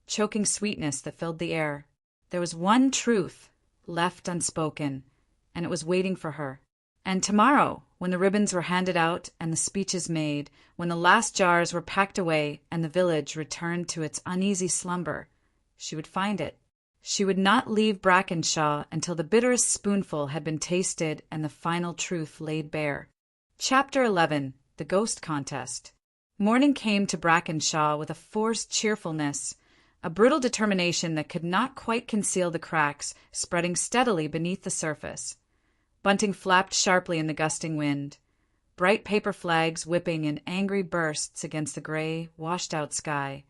choking sweetness that filled the air. There was one truth left unspoken, and it was waiting for her. And tomorrow, when the ribbons were handed out and the speeches made, when the last jars were packed away and the village returned to its uneasy slumber, she would find it. She would not leave Brackenshaw until the bitterest spoonful had been tasted and the final truth laid bare. Chapter 11. The Ghost Contest. Morning came to Brackenshaw with a forced cheerfulness, a brutal determination that could not quite conceal the cracks spreading steadily beneath the surface. Bunting flapped sharply in the gusting wind, bright paper flags whipping in angry bursts against the gray, washed-out sky,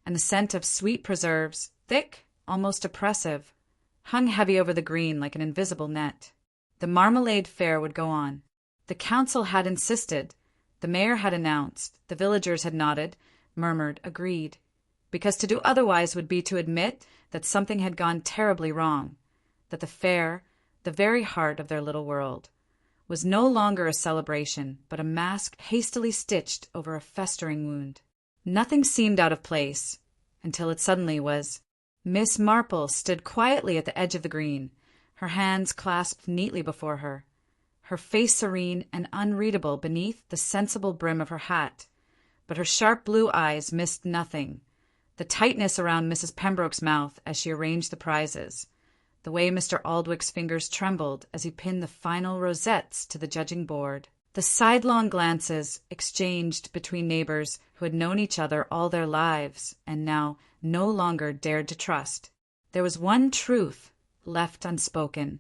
and the scent of sweet preserves, thick, almost oppressive, hung heavy over the green like an invisible net. The Marmalade fair would go on. The council had insisted, the mayor had announced, the villagers had nodded, murmured, agreed, because to do otherwise would be to admit that something had gone terribly wrong, that the fair, the very heart of their little world, was no longer a celebration, but a mask hastily stitched over a festering wound. Nothing seemed out of place, until it suddenly was. Miss Marple stood quietly at the edge of the green, her hands clasped neatly before her, her face serene and unreadable beneath the sensible brim of her hat, but her sharp blue eyes missed nothing. The tightness around Mrs. Pembroke's mouth as she arranged the prizes, the way Mr. Aldwick's fingers trembled as he pinned the final rosettes to the judging board, the sidelong glances exchanged between neighbors who had known each other all their lives and now no longer dared to trust. There was one truth left unspoken,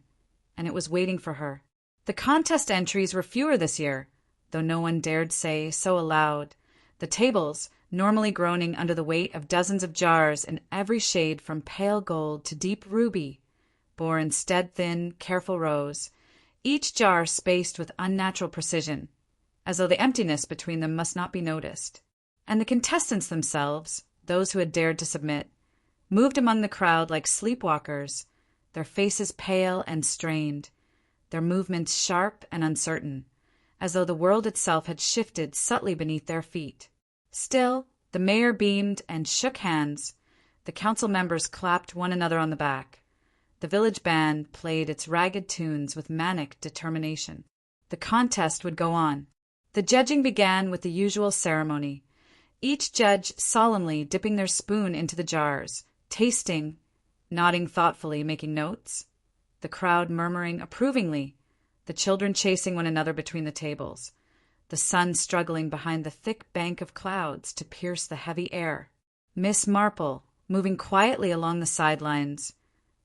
and it was waiting for her. The contest entries were fewer this year, though no one dared say so aloud. The tables, normally groaning under the weight of dozens of jars in every shade from pale gold to deep ruby, bore instead thin, careful rows, each jar spaced with unnatural precision, as though the emptiness between them must not be noticed. And the contestants themselves, those who had dared to submit, moved among the crowd like sleepwalkers, their faces pale and strained, their movements sharp and uncertain, as though the world itself had shifted subtly beneath their feet. Still, the mayor beamed and shook hands, the council members clapped one another on the back. The village band played its ragged tunes with manic determination. The contest would go on. The judging began with the usual ceremony, each judge solemnly dipping their spoon into the jars, tasting, nodding thoughtfully, making notes, the crowd murmuring approvingly, the children chasing one another between the tables, the sun struggling behind the thick bank of clouds to pierce the heavy air. Miss Marple, moving quietly along the sidelines,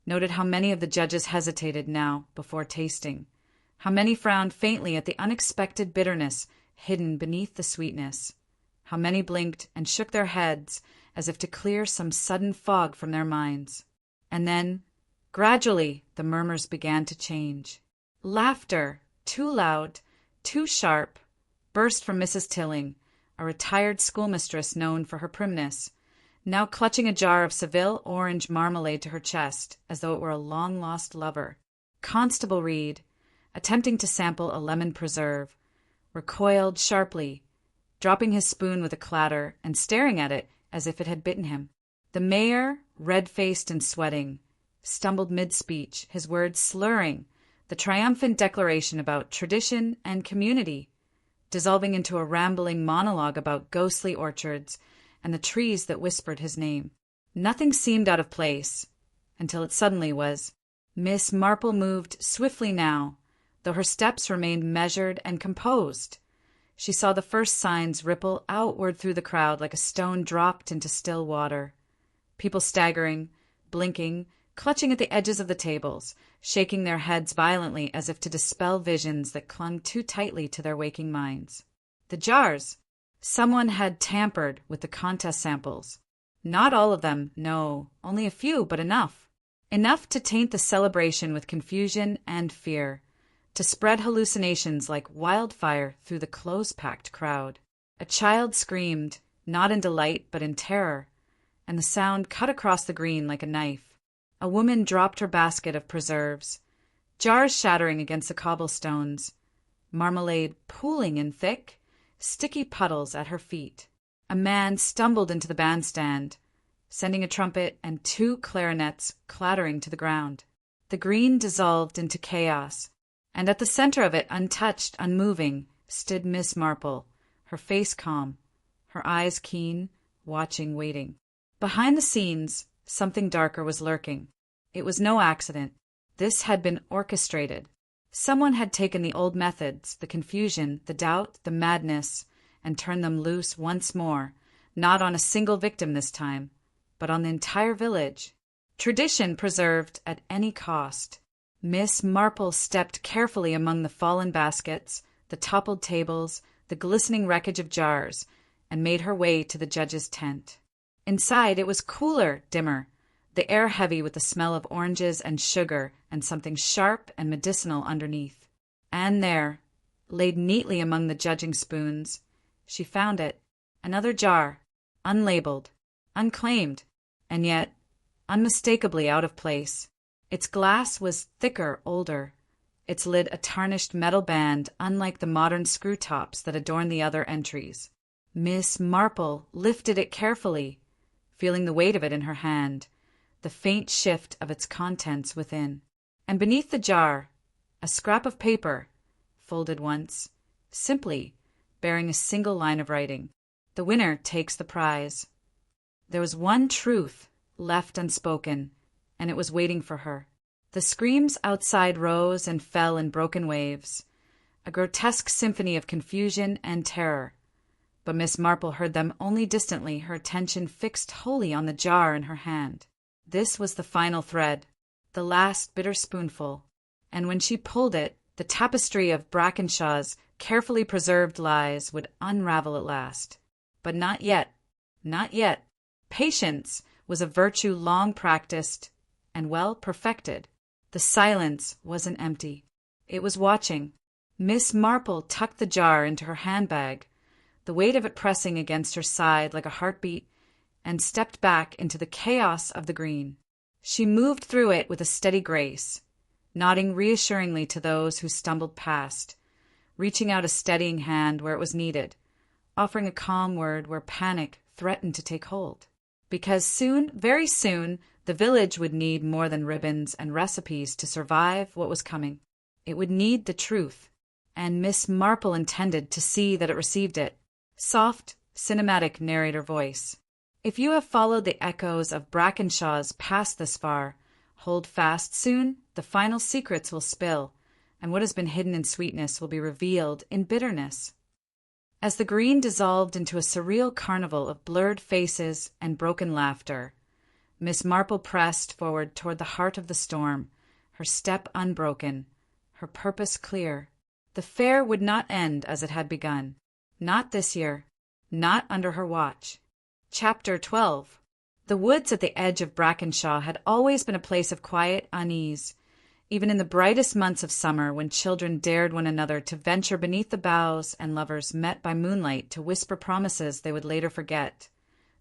noted how many of the judges hesitated now before tasting, how many frowned faintly at the unexpected bitterness hidden beneath the sweetness, how many blinked and shook their heads as if to clear some sudden fog from their minds. And then, gradually, the murmurs began to change. Laughter, too loud, too sharp, burst from Mrs. Tilling, a retired schoolmistress known for her primness, now clutching a jar of Seville orange marmalade to her chest as though it were a long-lost lover. Constable Reed, attempting to sample a lemon preserve, recoiled sharply, dropping his spoon with a clatter and staring at it as if it had bitten him. The mayor, red-faced and sweating, stumbled mid-speech, his words slurring, the triumphant declaration about tradition and community, dissolving into a rambling monologue about ghostly orchards and the trees that whispered his name. Nothing seemed out of place, until it suddenly was. Miss Marple moved swiftly now, though her steps remained measured and composed. She saw the first signs ripple outward through the crowd like a stone dropped into still water. People staggering, blinking, clutching at the edges of the tables, shaking their heads violently as if to dispel visions that clung too tightly to their waking minds. The jars! Someone had tampered with the contest samples. Not all of them, no, only a few, but enough. Enough to taint the celebration with confusion and fear, to spread hallucinations like wildfire through the close-packed crowd. A child screamed, not in delight but in terror, and the sound cut across the green like a knife. A woman dropped her basket of preserves, jars shattering against the cobblestones, marmalade pooling in thick, sticky puddles at her feet. A man stumbled into the bandstand, sending a trumpet and 2 clarinets clattering to the ground. The green dissolved into chaos, and at the center of it, untouched, unmoving, stood Miss Marple, her face calm, her eyes keen, watching, waiting. Behind the scenes, something darker was lurking. It was no accident. This had been orchestrated. Someone had taken the old methods, the confusion, the doubt, the madness, and turned them loose once more, not on a single victim this time, but on the entire village. Tradition preserved at any cost. Miss Marple stepped carefully among the fallen baskets, the toppled tables, the glistening wreckage of jars, and made her way to the judge's tent. Inside it was cooler, dimmer, the air heavy with the smell of oranges and sugar and something sharp and medicinal underneath. And there, laid neatly among the judging spoons, she found it, another jar, unlabeled, unclaimed, and yet unmistakably out of place. Its glass was thicker, older, its lid a tarnished metal band unlike the modern screw tops that adorn the other entries. Miss Marple lifted it carefully, feeling the weight of it in her hand, the faint shift of its contents within. And beneath the jar, a scrap of paper, folded once, simply, bearing a single line of writing. The winner takes the prize. There was one truth left unspoken, and it was waiting for her. The screams outside rose and fell in broken waves, a grotesque symphony of confusion and terror. But Miss Marple heard them only distantly, her attention fixed wholly on the jar in her hand. This was the final thread, the last bitter spoonful, and when she pulled it, the tapestry of Brackenshaw's carefully preserved lies would unravel at last. But not yet, not yet. Patience was a virtue long practiced and well perfected. The silence wasn't empty. It was watching. Miss Marple tucked the jar into her handbag, the weight of it pressing against her side like a heartbeat, and stepped back into the chaos of the green. She moved through it with a steady grace, nodding reassuringly to those who stumbled past, reaching out a steadying hand where it was needed, offering a calm word where panic threatened to take hold. Because soon, very soon, the village would need more than ribbons and recipes to survive what was coming. It would need the truth, and Miss Marple intended to see that it received it. Soft, cinematic narrator voice. If you have followed the echoes of Brackenshaw's past this far, hold fast soon, the final secrets will spill, and what has been hidden in sweetness will be revealed in bitterness. As the green dissolved into a surreal carnival of blurred faces and broken laughter, Miss Marple pressed forward toward the heart of the storm, her step unbroken, her purpose clear. The fair would not end as it had begun. Not this year. Not under her watch. Chapter 12. The woods at the edge of Brackenshaw had always been a place of quiet unease, even in the brightest months of summer, when children dared one another to venture beneath the boughs and lovers met by moonlight to whisper promises they would later forget.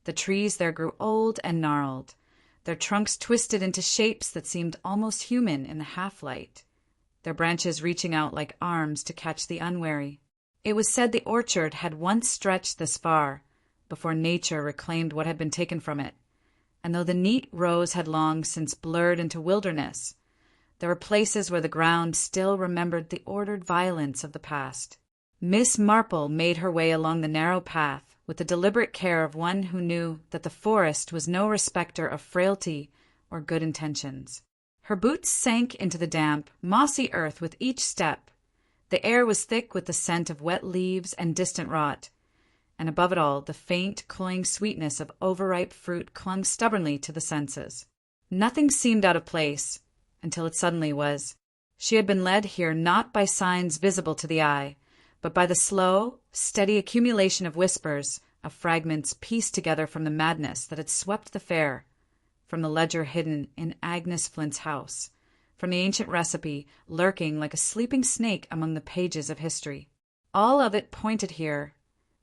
The trees there grew old and gnarled, their trunks twisted into shapes that seemed almost human in the half-light, their branches reaching out like arms to catch the unwary. It was said the orchard had once stretched this far, before nature reclaimed what had been taken from it, and though the neat rows had long since blurred into wilderness, there were places where the ground still remembered the ordered violence of the past. Miss Marple made her way along the narrow path with the deliberate care of one who knew that the forest was no respecter of frailty or good intentions. Her boots sank into the damp, mossy earth with each step. The air was thick with the scent of wet leaves and distant rot, and above it all, the faint, cloying sweetness of overripe fruit clung stubbornly to the senses. Nothing seemed out of place, until it suddenly was. She had been led here not by signs visible to the eye, but by the slow, steady accumulation of whispers, of fragments pieced together from the madness that had swept the fair, from the ledger hidden in Agnes Flint's house, from the ancient recipe lurking like a sleeping snake among the pages of history. All of it pointed here,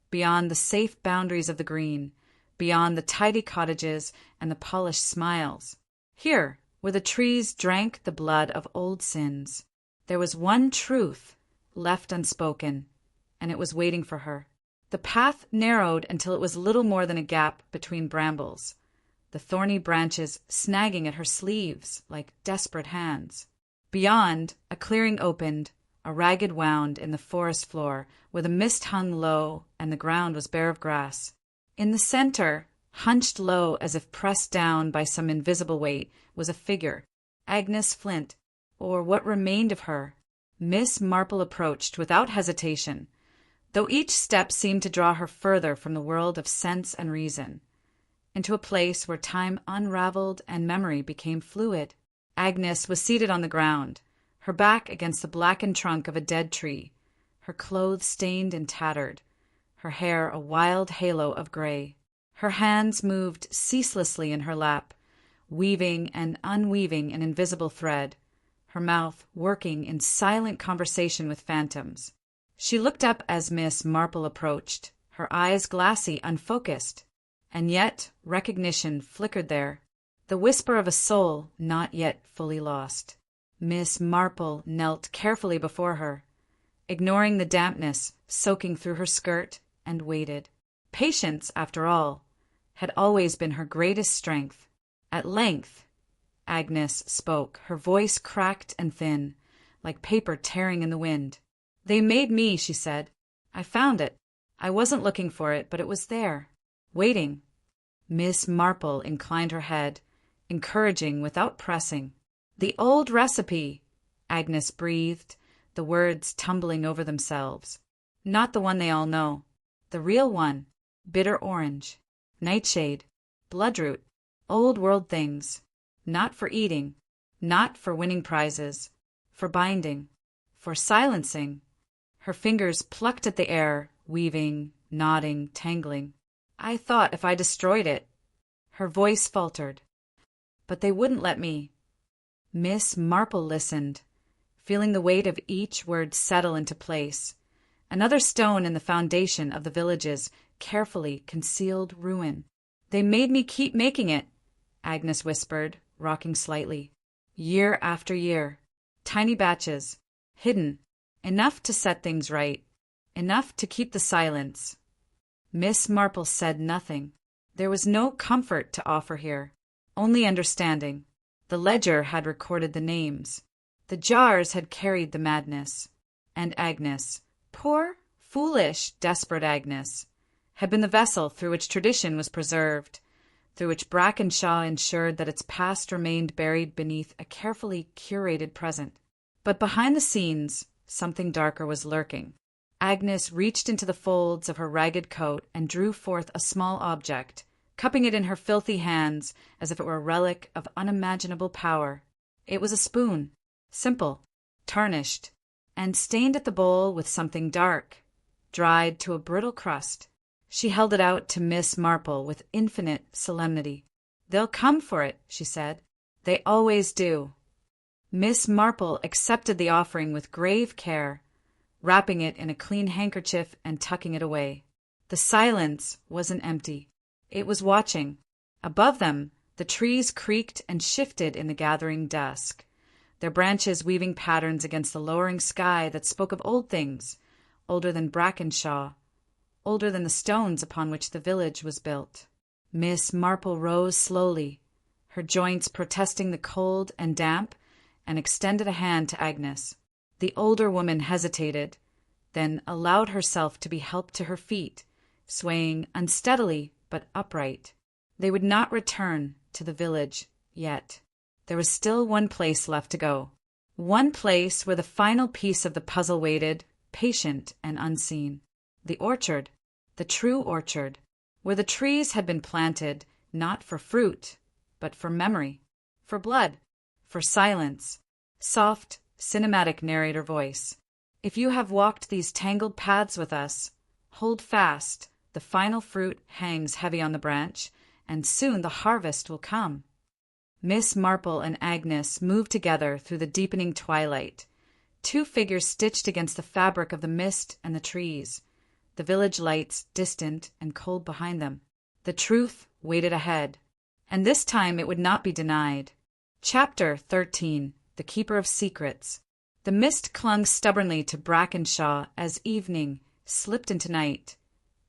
beyond the safe boundaries of the green, beyond the tidy cottages and the polished smiles. Here, where the trees drank the blood of old sins, there was one truth left unspoken, and it was waiting for her. The path narrowed until it was little more than a gap between brambles, the thorny branches snagging at her sleeves like desperate hands. Beyond, a clearing opened, a ragged wound in the forest floor, where the mist hung low and the ground was bare of grass. In the center, hunched low as if pressed down by some invisible weight, was a figure, Agnes Flint, or what remained of her. Miss Marple approached without hesitation, though each step seemed to draw her further from the world of sense and reason, into a place where time unraveled and memory became fluid. Agnes was seated on the ground, her back against the blackened trunk of a dead tree, her clothes stained and tattered, her hair a wild halo of gray. Her hands moved ceaselessly in her lap, weaving and unweaving an invisible thread, her mouth working in silent conversation with phantoms. She looked up as Miss Marple approached, her eyes glassy, unfocused, and yet recognition flickered there, the whisper of a soul not yet fully lost. Miss Marple knelt carefully before her, ignoring the dampness soaking through her skirt, and waited. Patience, after all, had always been her greatest strength. At length, Agnes spoke, her voice cracked and thin, like paper tearing in the wind. "They made me," she said. "I found it. I wasn't looking for it, but it was there, waiting." Miss Marple inclined her head, encouraging without pressing. "The old recipe," Agnes breathed, the words tumbling over themselves. "Not the one they all know. The real one. Bitter orange, nightshade, bloodroot, old-world things. Not for eating, not for winning prizes, for binding, for silencing." Her fingers plucked at the air, weaving, knotting, tangling. "I thought if I destroyed it—" Her voice faltered. "But they wouldn't let me." Miss Marple listened, feeling the weight of each word settle into place, another stone in the foundation of the village's carefully concealed ruin. "They made me keep making it," Agnes whispered, rocking slightly. "Year after year. Tiny batches. Hidden. Enough to set things right. Enough to keep the silence." Miss Marple said nothing. There was no comfort to offer here, only understanding. The ledger had recorded the names. The jars had carried the madness. And Agnes, poor, foolish, desperate Agnes, had been the vessel through which tradition was preserved, through which Brackenshaw ensured that its past remained buried beneath a carefully curated present. But behind the scenes, something darker was lurking. Agnes reached into the folds of her ragged coat and drew forth a small object, cupping it in her filthy hands as if it were a relic of unimaginable power. It was a spoon, simple, tarnished, and stained at the bowl with something dark, dried to a brittle crust. She held it out to Miss Marple with infinite solemnity. "They'll come for it," she said. "They always do." Miss Marple accepted the offering with grave care, wrapping it in a clean handkerchief and tucking it away. The silence wasn't empty. It was watching. Above them, the trees creaked and shifted in the gathering dusk, their branches weaving patterns against the lowering sky that spoke of old things, older than Brackenshaw, older than the stones upon which the village was built. Miss Marple rose slowly, her joints protesting the cold and damp, and extended a hand to Agnes. The older woman hesitated, then allowed herself to be helped to her feet, swaying unsteadily but upright. They would not return to the village yet. There was still one place left to go. One place where the final piece of the puzzle waited, patient and unseen. The orchard, the true orchard, where the trees had been planted not for fruit, but for memory, for blood, for silence. Soft, cinematic narrator voice. "If you have walked these tangled paths with us, hold fast, the final fruit hangs heavy on the branch, and soon the harvest will come." Miss Marple and Agnes moved together through the deepening twilight, two figures stitched against the fabric of the mist and the trees, the village lights distant and cold behind them. The truth waited ahead, and this time it would not be denied. Chapter 13. The Keeper of Secrets. The mist clung stubbornly to Brackenshaw as evening slipped into night,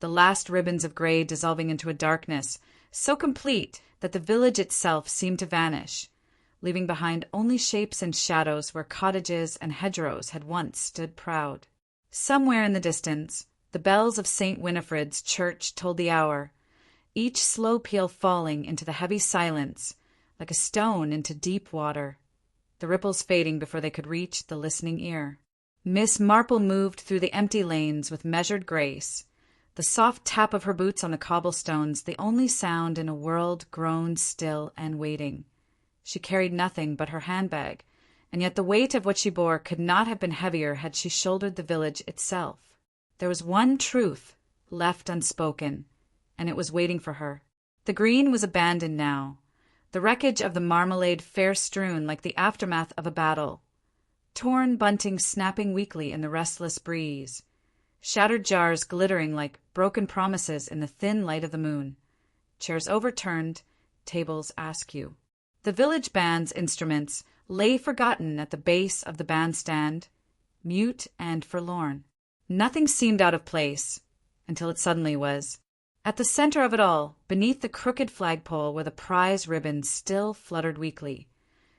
the last ribbons of gray dissolving into a darkness so complete that the village itself seemed to vanish, leaving behind only shapes and shadows where cottages and hedgerows had once stood proud. Somewhere in the distance, the bells of St. Winifred's church told the hour, each slow peal falling into the heavy silence like a stone into deep water, the ripples fading before they could reach the listening ear. Miss Marple moved through the empty lanes with measured grace, the soft tap of her boots on the cobblestones the only sound in a world grown still and waiting. She carried nothing but her handbag, and yet the weight of what she bore could not have been heavier had she shouldered the village itself. There was one truth left unspoken, and it was waiting for her. The green was abandoned now, the wreckage of the Marmalade fair strewn like the aftermath of a battle, torn bunting snapping weakly in the restless breeze, shattered jars glittering like broken promises in the thin light of the moon, chairs overturned, tables askew. The village band's instruments lay forgotten at the base of the bandstand, mute and forlorn. Nothing seemed out of place, until it suddenly was. At the center of it all, beneath the crooked flagpole where the prize ribbons still fluttered weakly,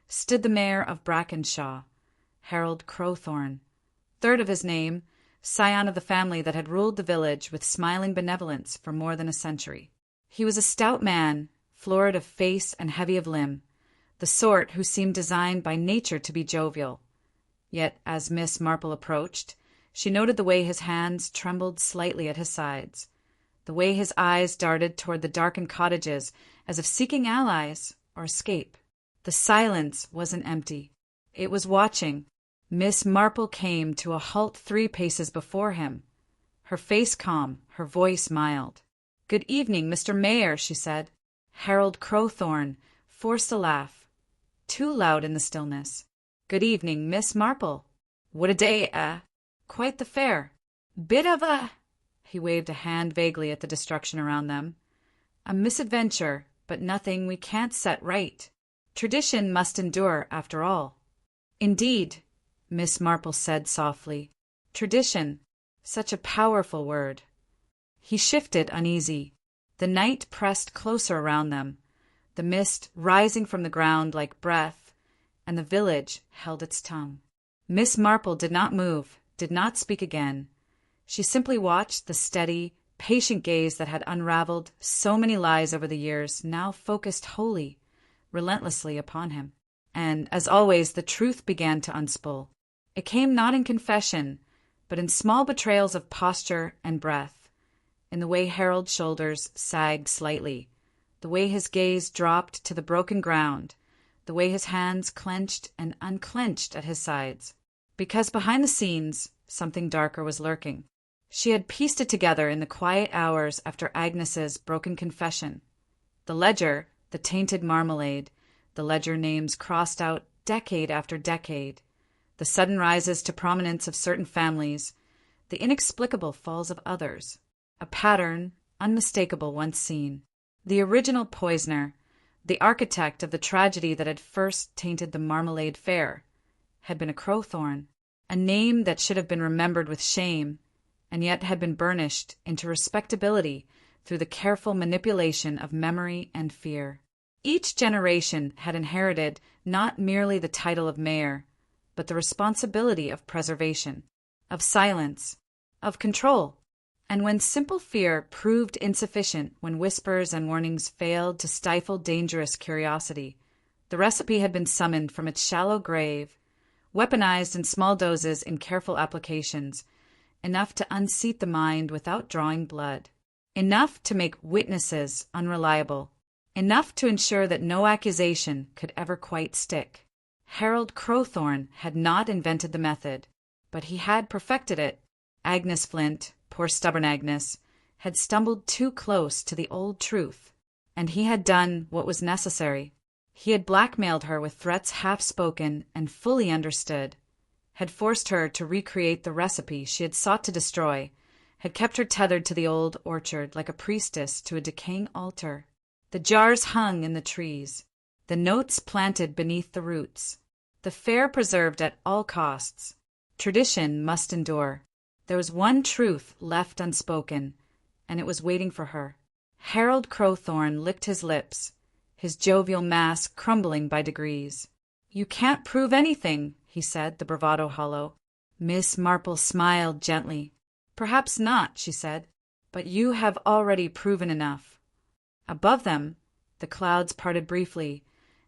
stood the mayor of Brackenshaw, Harold Crowthorne, third of his name, scion of the family that had ruled the village with smiling benevolence for more than a century. He was a stout man, florid of face and heavy of limb, the sort who seemed designed by nature to be jovial. Yet as Miss Marple approached, she noted the way his hands trembled slightly at his sides, the way his eyes darted toward the darkened cottages as if seeking allies or escape. The silence wasn't empty. It was watching. Miss Marple came to a halt 3 paces before him, her face calm, her voice mild. "Good evening, Mr. Mayor," she said. Harold Crowthorne forced a laugh, too loud in the stillness. "Good evening, Miss Marple. What a day, Quite the fair. Bit of a—" He waved a hand vaguely at the destruction around them. "A misadventure, but nothing we can't set right. Tradition must endure, after all." "Indeed," Miss Marple said softly. "Tradition, such a powerful word." He shifted uneasy. The night pressed closer around them, the mist rising from the ground like breath, and the village held its tongue. Miss Marple did not move, did not speak again. She simply watched the steady, patient gaze that had unraveled so many lies over the years now focused wholly, relentlessly upon him. And, as always, the truth began to unspool. It came not in confession, but in small betrayals of posture and breath, in the way Harold's shoulders sagged slightly, the way his gaze dropped to the broken ground, the way his hands clenched and unclenched at his sides. Because behind the scenes, something darker was lurking. She had pieced it together in the quiet hours after Agnes's broken confession. The ledger, the tainted Marmalade, the ledger names crossed out decade after decade, the sudden rises to prominence of certain families, the inexplicable falls of others, a pattern unmistakable once seen. The original poisoner, the architect of the tragedy that had first tainted the Marmalade Fair, had been a Crowthorne, a name that should have been remembered with shame, and yet had been burnished into respectability through the careful manipulation of memory and fear. Each generation had inherited not merely the title of mayor, but the responsibility of preservation, of silence, of control. And when simple fear proved insufficient, when whispers and warnings failed to stifle dangerous curiosity, the recipe had been summoned from its shallow grave, weaponized in small doses in careful applications, enough to unseat the mind without drawing blood, enough to make witnesses unreliable, enough to ensure that no accusation could ever quite stick. Harold Crowthorne had not invented the method, but he had perfected it. Agnes Flint, poor stubborn Agnes, had stumbled too close to the old truth, and he had done what was necessary. He had blackmailed her with threats half-spoken and fully understood, had forced her to recreate the recipe she had sought to destroy, had kept her tethered to the old orchard like a priestess to a decaying altar. The jars hung in the trees, the notes planted beneath the roots, the fair preserved at all costs. Tradition must endure. There was one truth left unspoken, and it was waiting for her. Harold Crowthorne licked his lips, his jovial mask crumbling by degrees. "You can't prove anything," he said, the bravado hollow. Miss Marple smiled gently. "Perhaps not," she said, "but you have already proven enough." Above them, the clouds parted briefly,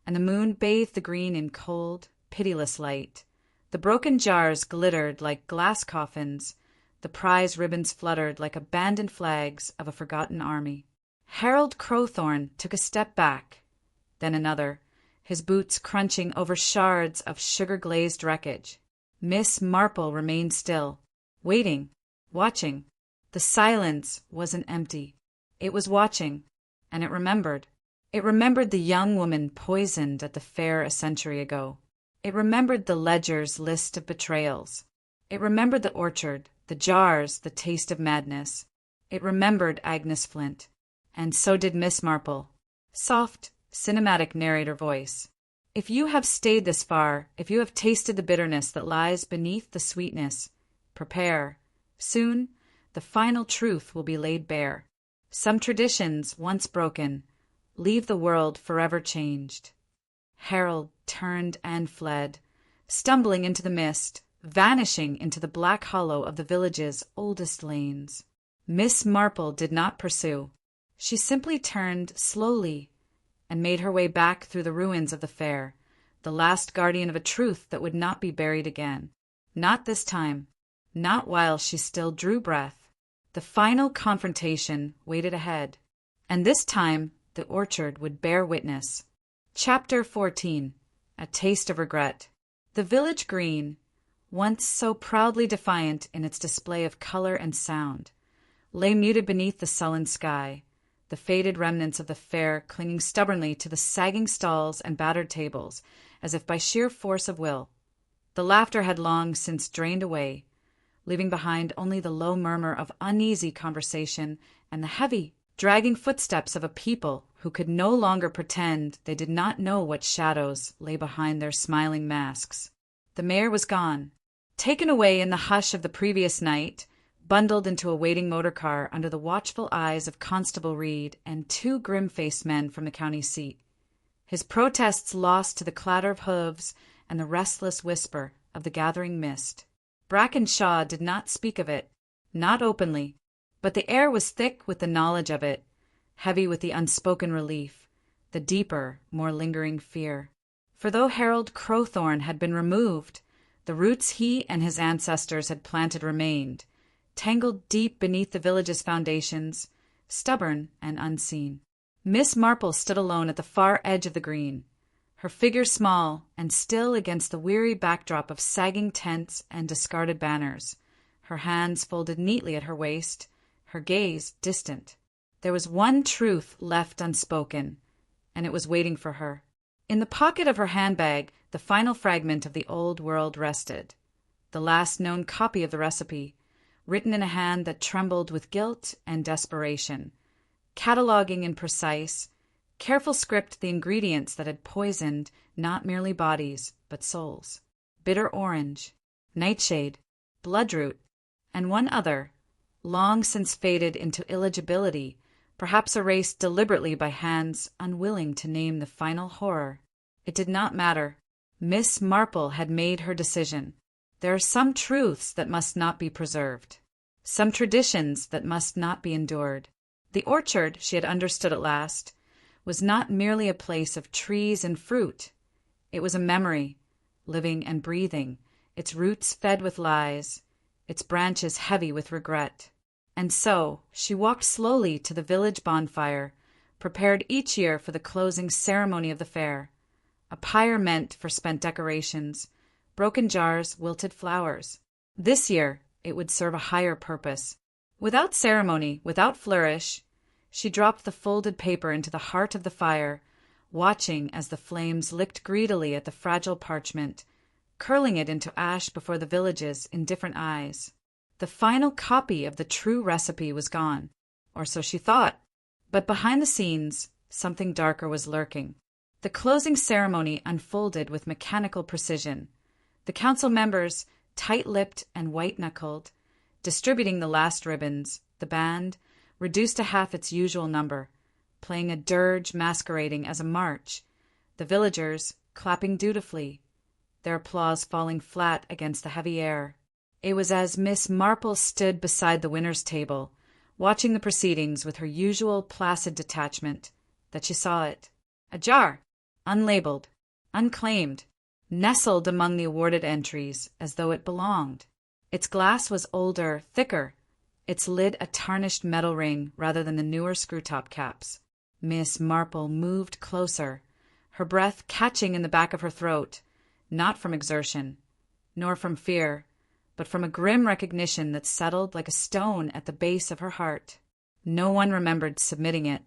and the moon bathed the green in cold, pitiless light. The broken jars glittered like glass coffins, the prize ribbons fluttered like abandoned flags of a forgotten army. Harold Crowthorne took a step back, then another, his boots crunching over shards of sugar-glazed wreckage. Miss Marple remained still, waiting, watching. The silence wasn't empty. It was watching, and it remembered. It remembered the young woman poisoned at the fair a century ago. It remembered the ledger's list of betrayals. It remembered the orchard, the jars, the taste of madness. It remembered Agnes Flint. And so did Miss Marple. Soft, cinematic narrator voice. If you have stayed this far, if you have tasted the bitterness that lies beneath the sweetness, prepare. Soon, the final truth will be laid bare. Some traditions, once broken, leave the world forever changed. Harold turned and fled, stumbling into the mist, vanishing into the black hollow of the village's oldest lanes. Miss Marple did not pursue. She simply turned slowly and made her way back through the ruins of the fair, the last guardian of a truth that would not be buried again. Not this time. Not while she still drew breath. The final confrontation waited ahead, and this time the orchard would bear witness. Chapter 14. A Taste of Regret. The village green, once so proudly defiant in its display of color and sound, lay muted beneath the sullen sky, the faded remnants of the fair clinging stubbornly to the sagging stalls and battered tables, as if by sheer force of will. The laughter had long since drained away, leaving behind only the low murmur of uneasy conversation and the heavy, dragging footsteps of a people who could no longer pretend they did not know what shadows lay behind their smiling masks. The mayor was gone, taken away in the hush of the previous night, bundled into a waiting motor car under the watchful eyes of Constable Reed and two grim-faced men from the county seat. His protests lost to the clatter of hooves and the restless whisper of the gathering mist. Brackenshaw did not speak of it, not openly, but the air was thick with the knowledge of it, heavy with the unspoken relief, the deeper, more lingering fear. For though Harold Crowthorne had been removed, the roots he and his ancestors had planted remained, tangled deep beneath the village's foundations, stubborn and unseen. Miss Marple stood alone at the far edge of the green, her figure small and still against the weary backdrop of sagging tents and discarded banners, her hands folded neatly at her waist, her gaze distant. There was one truth left unspoken, and it was waiting for her. In the pocket of her handbag, the final fragment of the old world rested, the last known copy of the recipe, written in a hand that trembled with guilt and desperation, cataloging in precise, careful script the ingredients that had poisoned not merely bodies, but souls. Bitter orange, nightshade, bloodroot, and one other, long since faded into illegibility, perhaps erased deliberately by hands unwilling to name the final horror. It did not matter. Miss Marple had made her decision. There are some truths that must not be preserved, some traditions that must not be endured. The orchard, she had understood at last, was not merely a place of trees and fruit. It was a memory, living and breathing, its roots fed with lies, its branches heavy with regret. And so she walked slowly to the village bonfire, prepared each year for the closing ceremony of the fair, a pyre meant for spent decorations, broken jars, wilted flowers. This year it would serve a higher purpose. Without ceremony, without flourish, she dropped the folded paper into the heart of the fire, watching as the flames licked greedily at the fragile parchment, curling it into ash before the village's indifferent eyes. The final copy of the true recipe was gone, or so she thought, but behind the scenes something darker was lurking. The closing ceremony unfolded with mechanical precision, the council members, tight-lipped and white-knuckled, distributing the last ribbons, the band, reduced to half its usual number, playing a dirge masquerading as a march, the villagers clapping dutifully, their applause falling flat against the heavy air. It was as Miss Marple stood beside the winner's table, watching the proceedings with her usual placid detachment, that she saw it. A jar, unlabeled, unclaimed, nestled among the awarded entries as though it belonged. Its glass was older, thicker, its lid a tarnished metal ring rather than the newer screw-top caps. Miss Marple moved closer, her breath catching in the back of her throat, not from exertion, nor from fear, but from a grim recognition that settled like a stone at the base of her heart. No one remembered submitting it,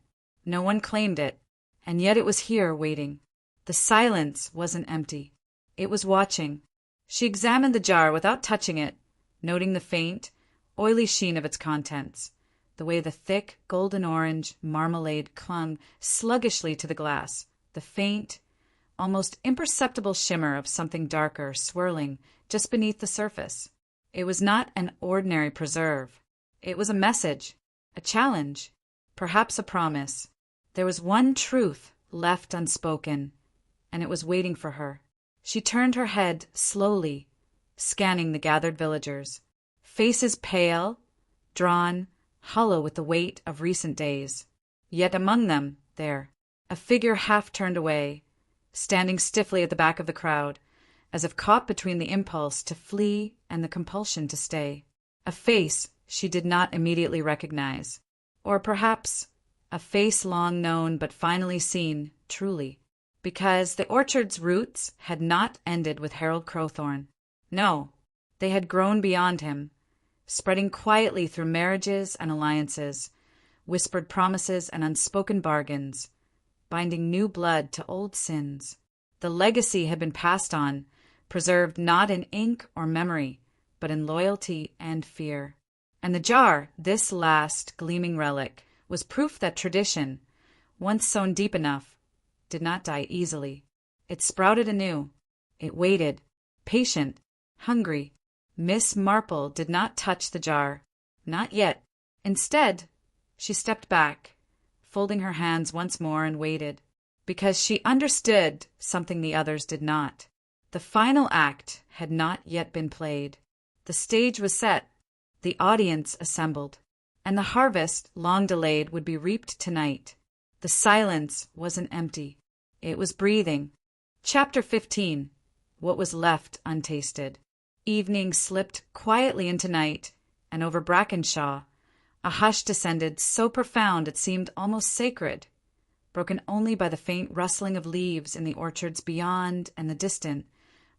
no one claimed it, and yet it was here waiting. The silence wasn't empty. It was watching. She examined the jar without touching it, noting the faint, oily sheen of its contents, the way the thick, golden-orange marmalade clung sluggishly to the glass, the faint, almost imperceptible shimmer of something darker swirling just beneath the surface. It was not an ordinary preserve. It was a message, a challenge, perhaps a promise. There was one truth left unspoken, and it was waiting for her. She turned her head slowly, scanning the gathered villagers, faces pale, drawn, hollow with the weight of recent days. Yet among them, there, a figure half turned away, standing stiffly at the back of the crowd, as if caught between the impulse to flee and the compulsion to stay. A face she did not immediately recognize, or perhaps a face long known but finally seen, truly, because the orchard's roots had not ended with Harold Crowthorne. No, they had grown beyond him, spreading quietly through marriages and alliances, whispered promises and unspoken bargains, binding new blood to old sins. The legacy had been passed on, preserved not in ink or memory, but in loyalty and fear. And the jar, this last gleaming relic, was proof that tradition, once sown deep enough, did not die easily. It sprouted anew. It waited, patient, hungry. Miss Marple did not touch the jar. Not yet. Instead, she stepped back, folding her hands once more, and waited, because she understood something the others did not. The final act had not yet been played. The stage was set, the audience assembled, and the harvest, long delayed, would be reaped tonight. The silence wasn't empty. It was breathing. Chapter 15. What was left untasted. Evening slipped quietly into night, and over Brackenshaw a hush descended so profound it seemed almost sacred. broken only by the faint rustling of leaves in the orchards beyond and the distant,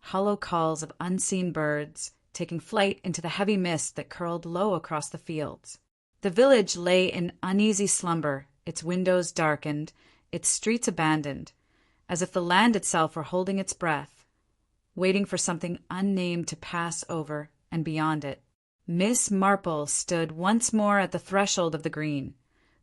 hollow calls of unseen birds taking flight into the heavy mist that curled low across the fields. The village lay in uneasy slumber, its windows darkened, its streets abandoned, as if the land itself were holding its breath, waiting for something unnamed to pass over and beyond it. Miss Marple stood once more at the threshold of the green,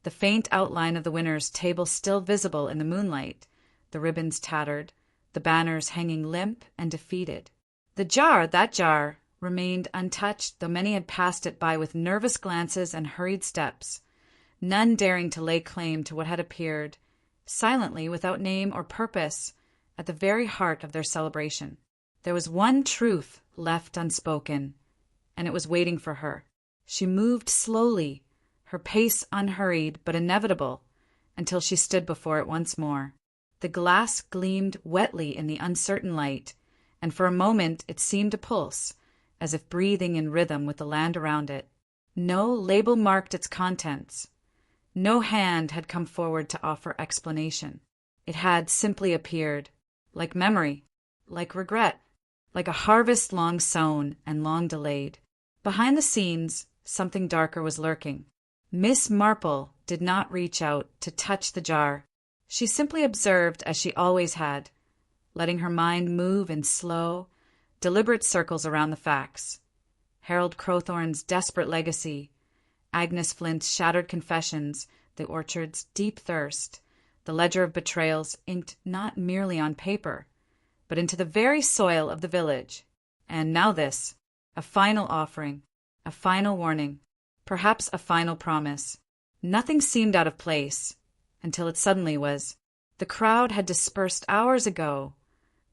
the faint outline of the winner's table still visible in the moonlight, the ribbons tattered, the banners hanging limp and defeated. The jar, that jar, remained untouched, though many had passed it by with nervous glances and hurried steps, none daring to lay claim to what had appeared, silently, without name or purpose, at the very heart of their celebration. There was one truth left unspoken, and it was waiting for her. She moved slowly, her pace unhurried but inevitable, until she stood before it once more. The glass gleamed wetly in the uncertain light, and for a moment it seemed to pulse, as if breathing in rhythm with the land around it. No label marked its contents. No hand had come forward to offer explanation. It had simply appeared, like memory, like regret, like a harvest long sown and long delayed. Behind the scenes, something darker was lurking. Miss Marple did not reach out to touch the jar. She simply observed as she always had, letting her mind move in slow, deliberate circles around the facts. Harold Crowthorne's desperate legacy, Agnes Flint's shattered confessions, the orchard's deep thirst, the ledger of betrayals inked not merely on paper, but into the very soil of the village. And now this, a final offering, a final warning, perhaps a final promise. Nothing seemed out of place, until it suddenly was. The crowd had dispersed hours ago,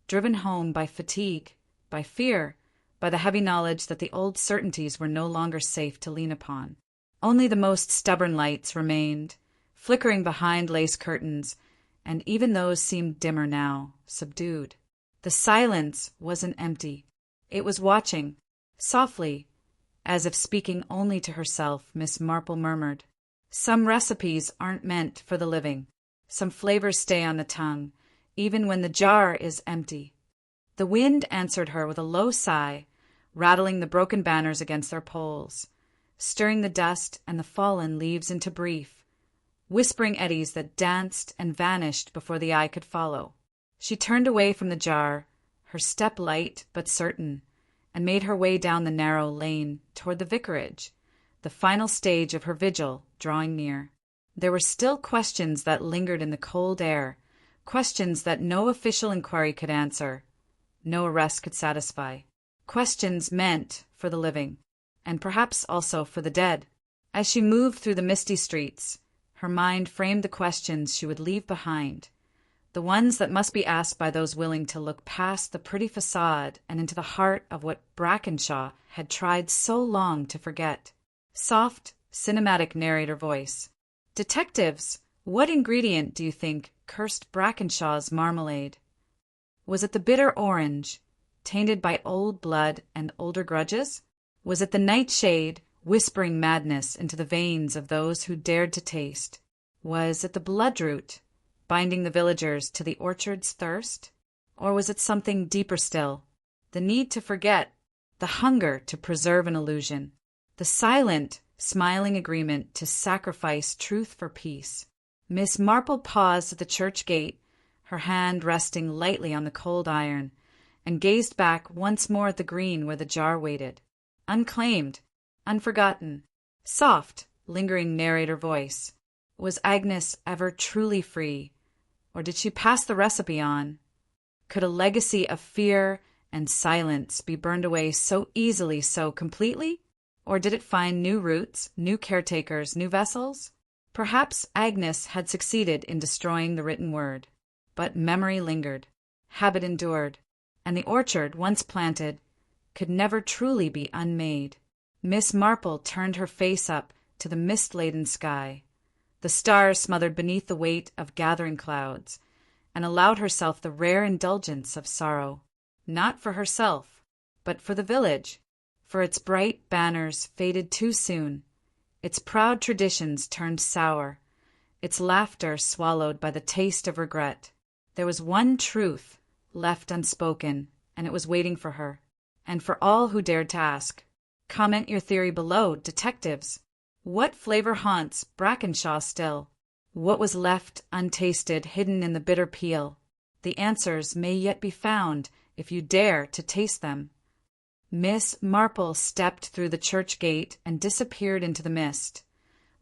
driven home by fatigue, by fear, by the heavy knowledge that the old certainties were no longer safe to lean upon. Only the most stubborn lights remained, flickering behind lace curtains, and even those seemed dimmer now, subdued. The silence wasn't empty. It was watching. Softly, as if speaking only to herself, Miss Marple murmured, "Some recipes aren't meant for the living. Some flavors stay on the tongue, even when the jar is empty." The wind answered her with a low sigh, rattling the broken banners against their poles, stirring the dust and the fallen leaves into brief, whispering eddies that danced and vanished before the eye could follow. She turned away from the jar, her step light but certain, and made her way down the narrow lane toward the vicarage, the final stage of her vigil drawing near. There were still questions that lingered in the cold air, questions that no official inquiry could answer, no arrest could satisfy. Questions meant for the living, and perhaps also for the dead. As she moved through the misty streets, her mind framed the questions she would leave behind, the ones that must be asked by those willing to look past the pretty facade and into the heart of what Brackenshaw had tried so long to forget. Soft, cinematic narrator voice. "Detectives, what ingredient do you think cursed Brackenshaw's marmalade? Was it the bitter orange, tainted by old blood and older grudges? Was it the nightshade, whispering madness into the veins of those who dared to taste? Was it the bloodroot, binding the villagers to the orchard's thirst? Or was it something deeper still, the need to forget, the hunger to preserve an illusion, the silent, smiling agreement to sacrifice truth for peace?" Miss Marple paused at the church gate, her hand resting lightly on the cold iron, and gazed back once more at the green where the jar waited. Unclaimed, unforgotten, soft, lingering narrator voice. Was Agnes ever truly free, or did she pass the recipe on? Could a legacy of fear and silence be burned away so easily, so completely? Or did it find new roots, new caretakers, new vessels? Perhaps Agnes had succeeded in destroying the written word, but memory lingered, habit endured, and the orchard, once planted, could never truly be unmade. Miss Marple turned her face up to the mist-laden sky, the stars smothered beneath the weight of gathering clouds, and allowed herself the rare indulgence of sorrow, not for herself, but for the village, for its bright banners faded too soon, its proud traditions turned sour, its laughter swallowed by the taste of regret. There was one truth left unspoken, and it was waiting for her, and for all who dared to ask. Comment your theory below, detectives. What flavor haunts Brackenshaw still? What was left untasted, hidden in the bitter peel? The answers may yet be found if you dare to taste them. Miss Marple stepped through the church gate and disappeared into the mist,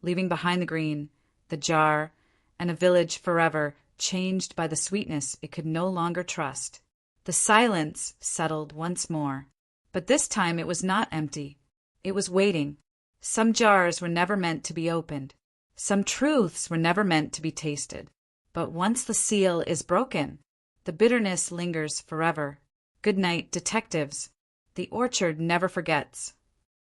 leaving behind the green, the jar, and a village forever changed by the sweetness it could no longer trust. The silence settled once more, but this time it was not empty. It was waiting. Some jars were never meant to be opened. Some truths were never meant to be tasted. But once the seal is broken, the bitterness lingers forever. Good night, detectives. The orchard never forgets.